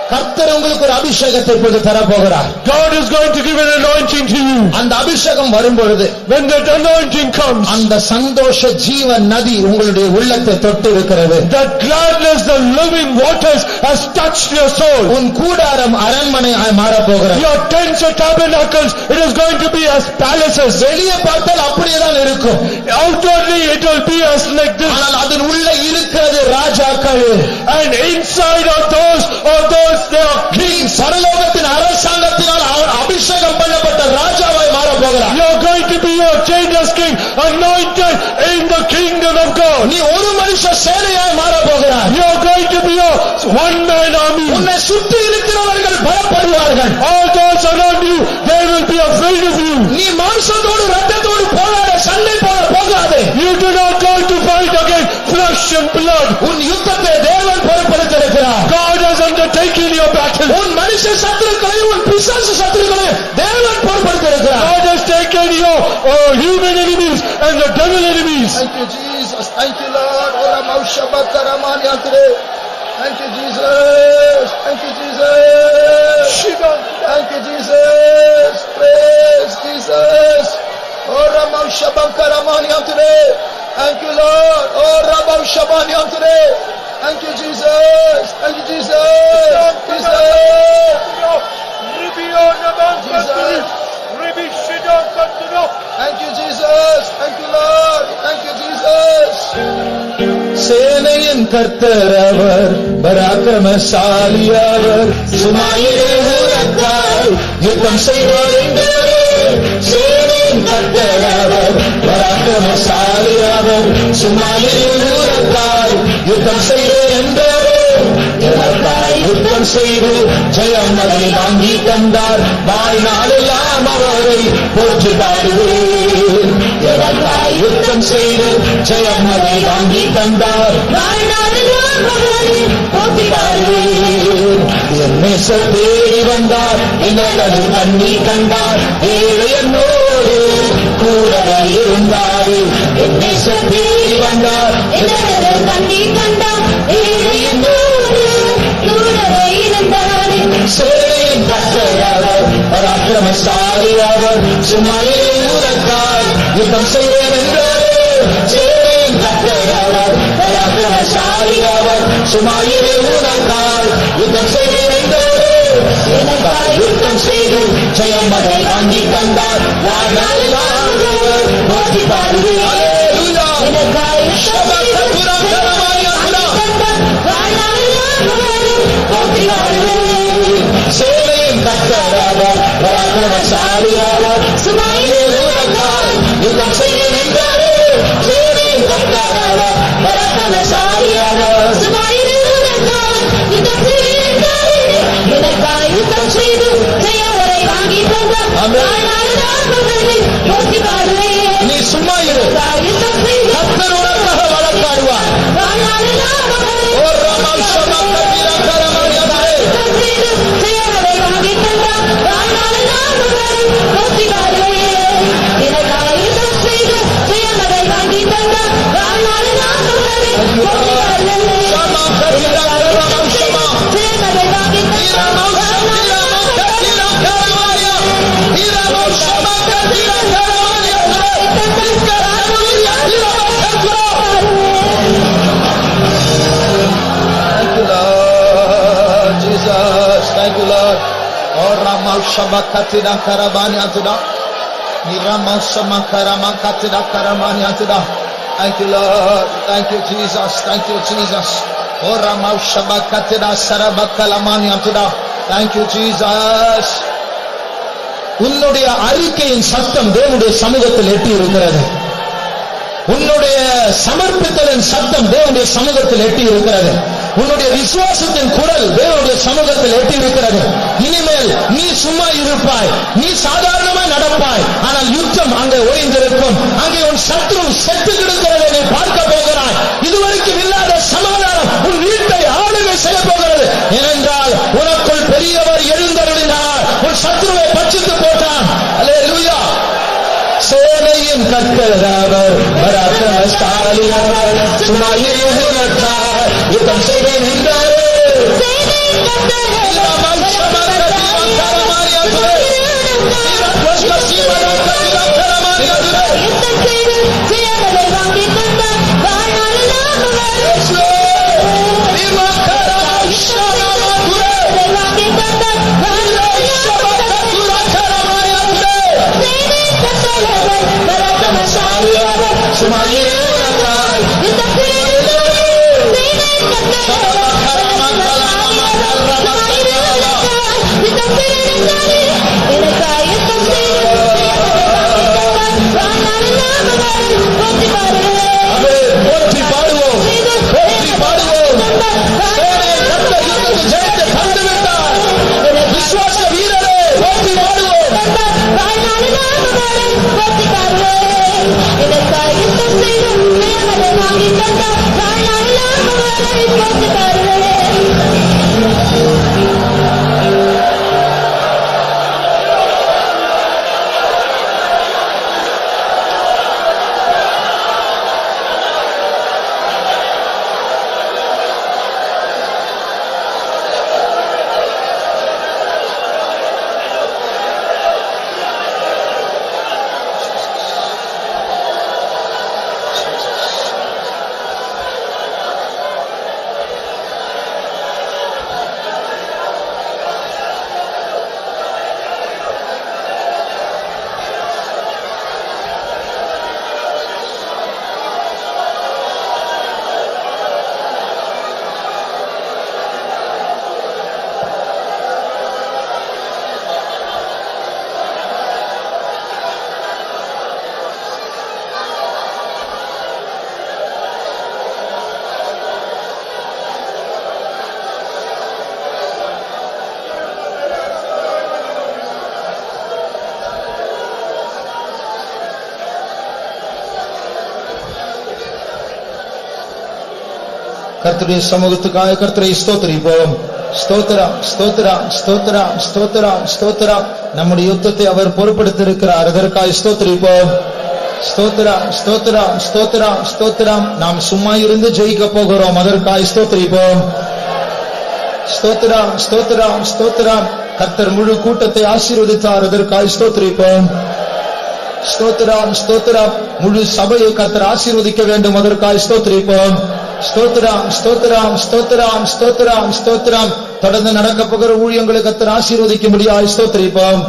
கர்த்தர் உங்களுக்கு ஒரு அபிஷேகத்தை இப்பொழுது தரப்போகிறார். God is going to give an anointing to you. அந்த அபிஷேகம் வரும்பொழுது, when that anointing comes, அந்த சந்தோஷ ஜீவ நதி உங்களுடைய உள்ளத்தை தொட்டு இருக்கிறது. that gladness, the living waters has touched your soul. உன் கூடாரம் அரண்மனையாய் மாறப் போகிறது. your tents or tabernacles, it is going to be as palaces. வெளியே பார்த்தால் அப்படியேதான் இருக்கும். outwardly it will be as like this. ஆனால் அதன் உள்ள இருக்கிறது ராஜாக்கள். and inside of those they are kings. பரலோகத்தின் அரசாங்கத்தினால் அபிஷேகம் பண்ணப்பட்ட ராஜாவாய் மாறப் போகிறார். you are going to be a changeless king, anointed in the kingdom of God. நீ ஒரு மனுஷ சேனையாய் மாறப் போகிறார். you are going to be a one man army. உன்னை சுற்றி இருக்கிறவர்கள் பயப்படுவார்கள். all those around you, they will be afraid of you. நீ மாம்சத்தோடு இரத்தத்தோடு போராட சண்டை போட போகாதே. you do not go to fight against flesh and blood. உன் யுத்தத்தை தேவன் பொறுப்பெடுத்திருக்கிறார். God has undertaken your battle. உன் மனுஷ சத்துருக்களை உன் பிசாசு சத்துருக்களை தேவன் பொறுப்பெடுத்திருக்கிறார். God has taken your human enemies and the devil enemies. Thank you Jesus. Thank you Lord. Ora maushabakaramaniatre. Thank you, Jesus. Thank you, Jesus. Thank you, Jesus. Praise Jesus. Oh, Ramam Shabam Karamaniam today. Thank you, Lord. Oh, Ramam Shabaniam today. Thank you, Jesus. Thank you, Jesus. Jesus. Thank you, Jesus. Thank you, Lord. Thank you, Jesus. சேனையின் கர்த்தர் அவர், பராக்கிரமசாலி அவர், சுமாயிலே உனக்காய் யுத்தம் செய்வார் என்றாரே. சேனையின் கர்த்தர் அவர், பராக்கிரமசாலி அவர், சுமாயிலே உனக்காய் யுத்தம் செய்வார் என்றாரே. எனக்காய் யுத்தம் செய்து ஜெயம் அதை வாங்கி தந்தார். வாழ்நாளெல்லாம் அவரை போற்றி பாடுவேன். எனக்காய் யுத்தம் செய்து ஜெயம் அதை வாங்கி தந்தார். வாழ்நாளெல்லாம் அவரை போற்றி பாடுவேன். என் நேசர் தேடி வந்தார், என்னது கண்ணி கண்டார். ஏழை என்னோடு கூடவே இருந்தார். என் நேசர் தேடி வந்தார், என்னது கண்ணி கண்டார். ஏழை என்னோடு கூடவே இருந்தார். சேனையின் கர்த்தர் அவர், பராக்கிரமசாலி அவர், சுமையை உனக்காய் யுத்தம் செய்வேன் என்றாரே. சேனையின் கர்த்தர் அவர், பராக்கிரமசாலி அவர், சுமையை உனக்காய் யுத்தம் செய்வேன் என்றாரே. எனக்காய் யுத்தம் செய்து ஜெயம் அதை வாங்கி தந்தார். வாழ்நாளெல்லாம் அவர் போற்றி பாடுவேன். எனக்காய் சேனையின் கர்த்தர் அவர், பராக்கிரமசாலி அவர், சுமையை உனக்காய் யுத்தம் செய்வேன் என்றாரே. சேனையின் கர்த்தர் அவர், பராக்கிரமசாலி அவர், சுமையை உனக்காய் யுத்தம் செய்வேன் என்றாரே. எனக்காய் யுத்தம் செய்து ஜெயவரை வாங்கி தந்தார். வாழ்நாளெல்லாம் அவரை போற்றி பாடுவேன். நீ சும்மா இரு. யுத்தம் செய்து கர்த்தர் உனக்காக வழக்காடுவார். வாழ்நாளெல்லாம் அவரை Thank you, Lord. Oh, Ramau Shabakatida Karabani Atuda. Niramau Shamakarama Katida Karamani Atuda. Thank you, Lord. Thank you, Jesus. Thank you, Jesus. Oh, Ramau Shabakatida Sarabakalamani Atuda. Thank you, Jesus. உன்னுடைய அறிக்கையின் சத்தம் தேவனுடைய சமூகத்தில் எட்டி இருக்கிறது. உன்னுடைய சமர்ப்பித்தலின் சத்தம் தேவனுடைய சமூகத்தில் எட்டி இருக்கிறது. உன்னுடைய விசுவாசத்தின் குரல் தேவனுடைய சமூகத்தில் எட்டி இருக்கிறது. இனிமேல் நீ சும்மா இருப்பாய், நீ சாதாரணமாய் நடப்பாய். ஆனால் யுத்தம் அங்கே ஓய்ந்திருக்கும். அங்கே உன் சத்ரு செத்து கிடக்கிறதை நீ பார்க்க போகிறாய். இதுவரைக்கும் இல்லாத சமாதானம் உன் வீட்டை ஆளுகை செய்ய போகிறது. ஏனென்றால் உனக்குள் பெரியவர் எழுந்தருளினார். உன் சத்ருவை பட்சித்து போட்டான். அல்லேலூயா. சேனையின் கர்த்தர் அவர், பராக்கிரமசாலி அவர், சுமையை உனக்காய் யுத்தம் செய்வேன் என்றாரே. சேனையின் கர்த்தர் யுத்தம் செய்து ஜெயத்தை வாங்கி தந்தார். வாழ்நாளெல்லாம் சுமையே கர்த்தருடைய சமூகத்துக்காக கர்த்தரை ஸ்தோத்திரிப்போம். ஸ்தோத்திரம், ஸ்தோத்திரம், ஸ்தோத்திரம், ஸ்தோத்திரம், ஸ்தோத்திரம். நம்முடைய யுத்தத்தை அவர் பொறுப்படுத்தியிருக்கிறார், அதற்காக ஸ்தோத்திரிப்போம். ஸ்தோத்திரம், ஸ்தோத்திரம், ஸ்தோத்திரம், ஸ்தோத்திரம். நாம் சும்மா இருந்து ஜெயிக்க போகிறோம், அதற்காக ஸ்தோத்திரிப்போம். ஸ்தோத்திரம், ஸ்தோத்திரம், ஸ்தோத்திரம். கர்த்தர் முழு கூட்டத்தை ஆசீர்வதித்தார், அதற்காக ஸ்தோத்திரிப்போம். ஸ்தோத்திரம், ஸ்தோத்திரம். முழு சபையை கர்த்தர் ஆசீர்வதிக்க வேண்டும், அதற்காக ஸ்தோத்திரிப்போம். ஸ்தோத்திரம், ஸ்தோத்திரம், ஸ்தோத்திரம், ஸ்தோத்திரம், ஸ்தோத்திரம். தொடர்ந்து நடக்க போகிற ஊழியங்களை கர்த்தர் ஆசீர்வதிக்க முடியாது, ஸ்தோத்திரிப்போம்.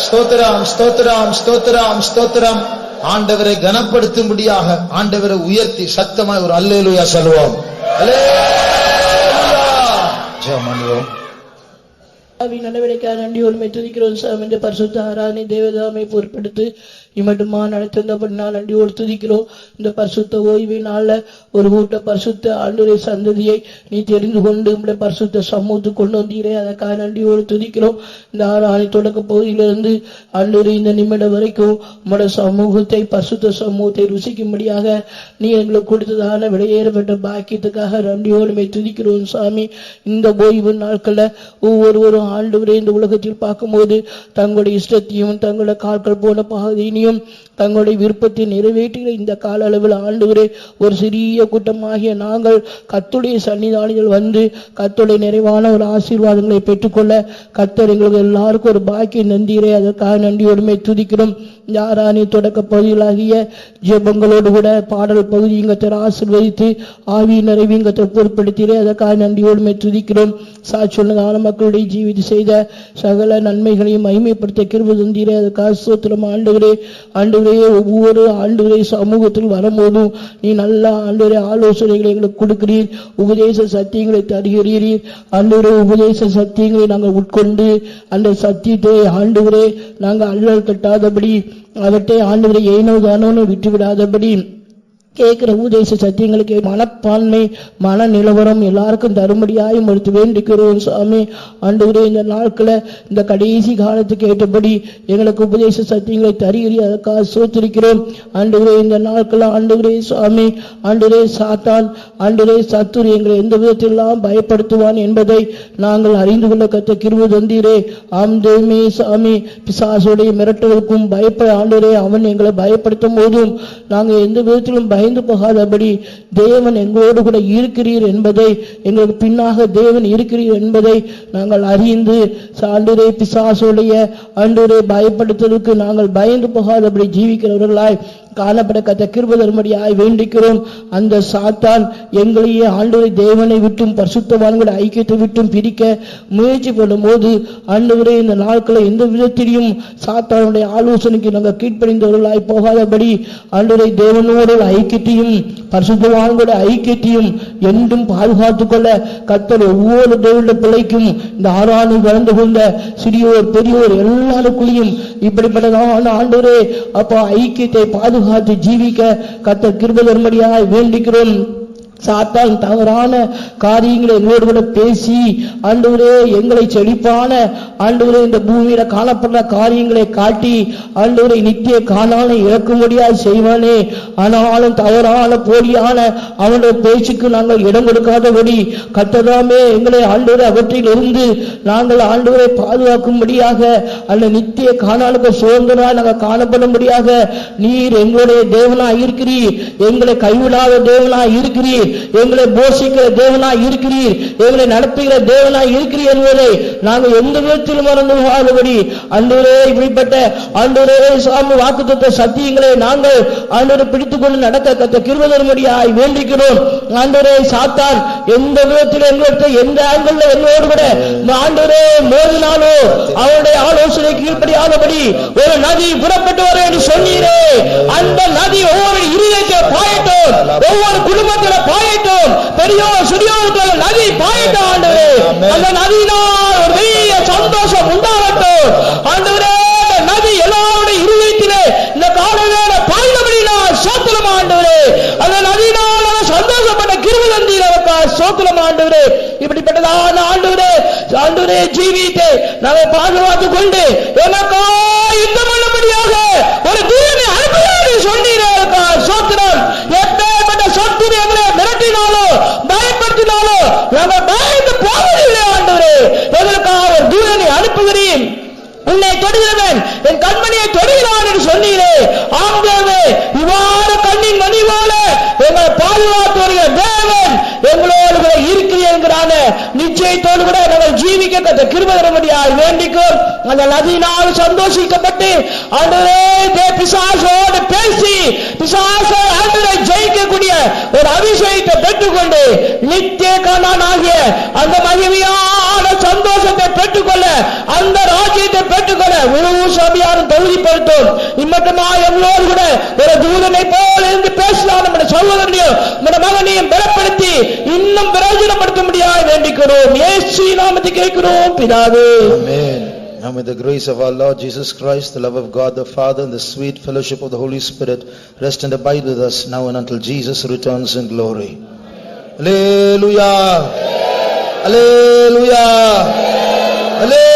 ஸ்தோத்திரம், ஸ்தோத்திரம், ஸ்தோத்திரம், ஸ்தோத்திரம். ஆண்டவரை கனப்படுத்தும்படியாக ஆண்டவரை உயர்த்தி சத்தமாய் ஒரு அல்லேலூயா சொல்லுவோம். ஜெபம் பண்ணுவோம். நடவடிக்கையாக நன்றி ஒருமை துதிக்கிறோம் சாமி. இந்த பரிசுத்த ஆராதனை தேவதாமை பொறுப்படுத்து இம்மட்டுமா நடத்திருந்தபடினால் நன்றியோடு துதிக்கிறோம். இந்த பரிசுத்த ஓய்வினால ஒரு கூட்ட பரிசுத்த ஆண்டவரை சந்ததியை நீ தெரிந்து கொண்டு உங்களுடைய பரிசுத்த சமூகத்துக்கு கொண்டு வந்தீரே, அதற்காக நன்றியோடு துதிக்கிறோம். இந்த ஆராதனை தொடக்க பகுதியிலிருந்து ஆண்டவரை இந்த நிமிடம் வரைக்கும் உங்களுடைய சமூகத்தை பரிசுத்த சமூகத்தை ருசிக்கும்படியாக நீ எங்களுக்கு கொடுத்ததான வெளியேறப்பட்ட பாக்கியத்துக்காக நன்றியோடுமை துதிக்கிறோம் சாமி. இந்த ஓய்வு நாட்கள்ல ஒவ்வொருவரும் ஆண்டவரே இந்த உலகத்தில் பார்க்கும்போது தங்களுடைய இஷ்டத்தையும் தங்களுடைய கால்கள் போன பாதையினையும் தங்களுடைய விருப்பத்தை நிறைவேற்றுகிற இந்த கால அளவில் ஆண்டவரே ஒரு சிறிய கூட்டமாகிய நாங்கள் கர்த்தருடைய சன்னிதானத்தில் வந்து கர்த்தருடைய நிறைவான ஒரு ஆசீர்வாதங்களை பெற்றுக்கொள்ள கர்த்தர் எங்களுக்கு எல்லாருக்கும் ஒரு பாக்கியம் நன்றீரே, அதற்காக நன்றியோடுமே துதிக்கிறோம். யாரானி தொடக்க பகுதிகளாகிய ஜெபங்களோடு கூட பாடல் பகுதி இங்கத்தை ஆசீர்வதித்து ஆவி நிறைவு இங்கத்தை பொருட்படுத்திலே, அதற்காக நன்றியோடுமே துதிக்கிறோம். சாட்சியுள்ளதான மக்களுடைய ஜீவித்து செய்த சகல நன்மைகளையும் மகிமைப்படுத்த கிருபை தந்தீரே, அதற்காக ஸ்தோத்திரம். ஆண்டவரே ஒவ்வொரு ஆண்டவரே சமூகத்தில் வரும்போதும் நீ நல்ல ஆண்டவரே ஆலோசனைகளை எங்களுக்கு கொடுக்கிறீர், உபதேச சத்தியங்களை தருகிறீர். ஆண்டவரே உபதேச சத்தியங்களை நாங்கள் உட்கொண்டு அந்த சத்தியத்தை ஆண்டவரே நாங்கள் அல்லல் கட்டாதபடி அவற்றை ஆண்டவரை ஏனோ தானோன்னு விட்டுவிடாதபடி கேட்கிற உபதேச சத்தியங்களுக்கு மனப்பான்மை மன நிலவரம் எல்லாருக்கும் தரும்படியாய் மறுத்து வேண்டிக்கிறோம் சாமி. ஆண்டவரே இந்த நாட்களை இந்த கடைசி காலத்துக்கு ஏற்றபடி எங்களுக்கு உபதேச சத்தியங்களை தருகிறீ, அதற்காக சோத்திருக்கிறோம். ஆண்டவரே இந்த நாட்கள் ஆண்டவரே சாமி ஆண்டவரே சாத்தான் ஆண்டவரே சத்துரு எங்களை எந்த விதத்திலெல்லாம் பயப்படுத்துவான் என்பதை நாங்கள் அறிந்து கொள்ள கத்த கிருபை தந்தீரே. ஆம் தேவமே சாமி, பிசாசுடைய மிரட்டலுக்கும் பயப்பட ஆண்டவரே அவன் எங்களை பயப்படுத்தும் போதும் நாங்கள் எந்த விதத்திலும் பயந்து போகாதபடி தேவன் எங்களோடு கூட இருக்கிறீர் என்பதை எங்களுக்கு பின்னாக தேவன் இருக்கிறீர் என்பதை நாங்கள் அறிந்து ஆண்டவரே பிசாசுடைய ஆண்டவரே பயப்படுத்துவதற்கு நாங்கள் பயந்து போகாதபடி ஜீவிக்கிறவர்களாய் காணப்பட கத்த கிருபை தரும்படியாய் வேண்டிக்கிறோம். அந்த சாத்தான் எங்களையே ஆண்டவரை தேவனை விட்டும் பரிசுத்தவான்களுடைய ஐக்கியத்தை விட்டும் பிரிக்க முயற்சி பண்ணும் போது ஆண்டவரே இந்த நாட்களை எந்த விதத்திலையும் சாத்தானுடைய ஆலோசனைக்கு நாங்கள் கீழ்ப்படிந்தவர்களாய் போகாதபடி ஆண்டவரை தேவனோட ஐக்கியத்தையும் பரிசுத்தவான்களுடைய ஐக்கியத்தையும் என்றும் பாதுகாத்துக் கொள்ள கர்த்தர் ஒவ்வொரு தேவனுடைய பிள்ளைக்கும் இந்த ஆராதனை கலந்து கொண்ட சிறியோர் பெரியோர் எல்லாருக்குள்ளையும் இப்படிப்பட்டதான ஆண்டவரே அப்பா ஐக்கியத்தை பாதுகாத்து ஜீவிக்க கர்த்தர் கிருபை தரும்படியாய் வேண்டிக்கிறோம். சாத்தான் தவறான காரியங்களை எங்களோடு கூட பேசி ஆண்டவரே எங்களை செழிப்பான ஆண்டவரே இந்த பூமியில காணப்படுற காரியங்களை காட்டி ஆண்டவரை நித்திய காணாலை இழக்கும்படியாக செய்வானே. ஆனாலும் தவறான போலியான அவனுடைய பேச்சுக்கு நாங்கள் இடம் கொடுக்காதபடி கர்த்தராமே எங்களை ஆண்டவரை அவற்றில் இருந்து நாங்கள் ஆண்டவரை பாதுகாக்கும்படியாக அந்த நித்திய காணாலுக்கு சுதந்திரமாக நாங்கள் காணப்படும்படியாக நீர் எங்களுடைய தேவனாய் இருக்கிறீர், எங்களை கைவிடாத தேவனாய் இருக்கிறீர், எங்களை போஷிக்கிற தேவனாய் இருக்கிறீர், எங்களை நடத்துகிற தேவனாய் இருக்கிறீர் என்பதை நாங்கள் எந்த விதத்திலும் மறந்து போகாதபடி ஆண்டவரே இப்படிப்பட்ட ஆண்டவரே சாமி வாக்குத்தத்த சத்தியங்களை நாங்கள் ஆண்டவரை பிடித்துக் கொண்டு நடக்க கத்த கிருபை தரும்படியாய் வேண்டிக்கிறோம். ஆண்டவரே சாத்தான் எந்த விதத்தில் எங்களுக்கு எந்த ஆண்கள் எங்களோடு கூட ஆண்டவரே மோதினாலோ அவருடைய ஆலோசனை கீழ்ப்படியாதபடி ஒரு நதி புறப்பட்டு வர என்று சொன்னீரே, அந்த நதி ஒவ்வொரு இருதயத்தை பாயட்டும், ஒவ்வொரு குடும்பத்தில் பாயட்டும், பெரியோர் சிறியோர்கள் நதி பாயட்டும் ஆண்டவரே. அந்த நதியினால் ஒரு பெரிய சந்தோஷம் உண்டாகட்டும் ஆண்டவரே. நதி எல்லாருடைய இருதயத்திலே இந்த காலையில பாய்ந்தபடினால் சோத்திரம் ஆண்டவரே. அந்த நதியினால் சந்தோஷப்பட்ட கிருபை தந்தீரவக்கா சோத்திரம் ஆண்டவரே. இப்படிப்பட்டதான ஆண்டவரே ஜீவித்தை நாங்கள் பாதுகாத்துக் கொண்டு எனக்கா யுத்தம் பண்ணும்படியாக ஒரு தூதனை அனுப்புகிறேன் சொன்னீரே சோத்திரம். எப்பேற்பட்ட சத்துரு எங்களை மிரட்டினாலோ பயப்படுத்தி பாதுகாத்து வருகிற தேவன் எங்களோடு கூட இருக்கிறீர் என்கிறான நிச்சயத்தோடு கூட நாங்கள் ஜீவிக்க கத்த கிருபை தர முடியாது வேண்டிக்கும் அந்த நதியினால் சந்தோஷிக்கப்பட்டு ஆண்டவரே பிசாசோடு பேசி பிசாசை ஆண்டவரை ஜெயிக்கக்கூடிய ஒரு அபிஷேகத்தை பெற்றுக்கொண்டு நித்திய காணானாகிய அந்த மகிமையான சந்தோஷத்தை பெற்றுக்கொள்ள அந்த ராஜ்யத்தை பெற்றுக்கொள்ள முழு சபையாரும் தகுதிப்படுத்தும் இம்மட்டுமா எங்களோடு கூட ஒரு தூதனை போல இருந்து பேசலாம் நம்முடைய சகோதரனையும் நம்முடைய மகனையும் பலப்படுத்தி இன்னும் பிரயோஜனப்படுத்த முடியாது வேண்டிக்கிறோம் இயேசு நாமத்தில் கேட்கிறோம் பிதாவே Amen. Now may the grace of our Lord Jesus Christ, the love of God the Father, and the sweet fellowship of the Holy Spirit rest and abide with us now and until Jesus returns in glory. Hallelujah! Hallelujah! Hallelujah!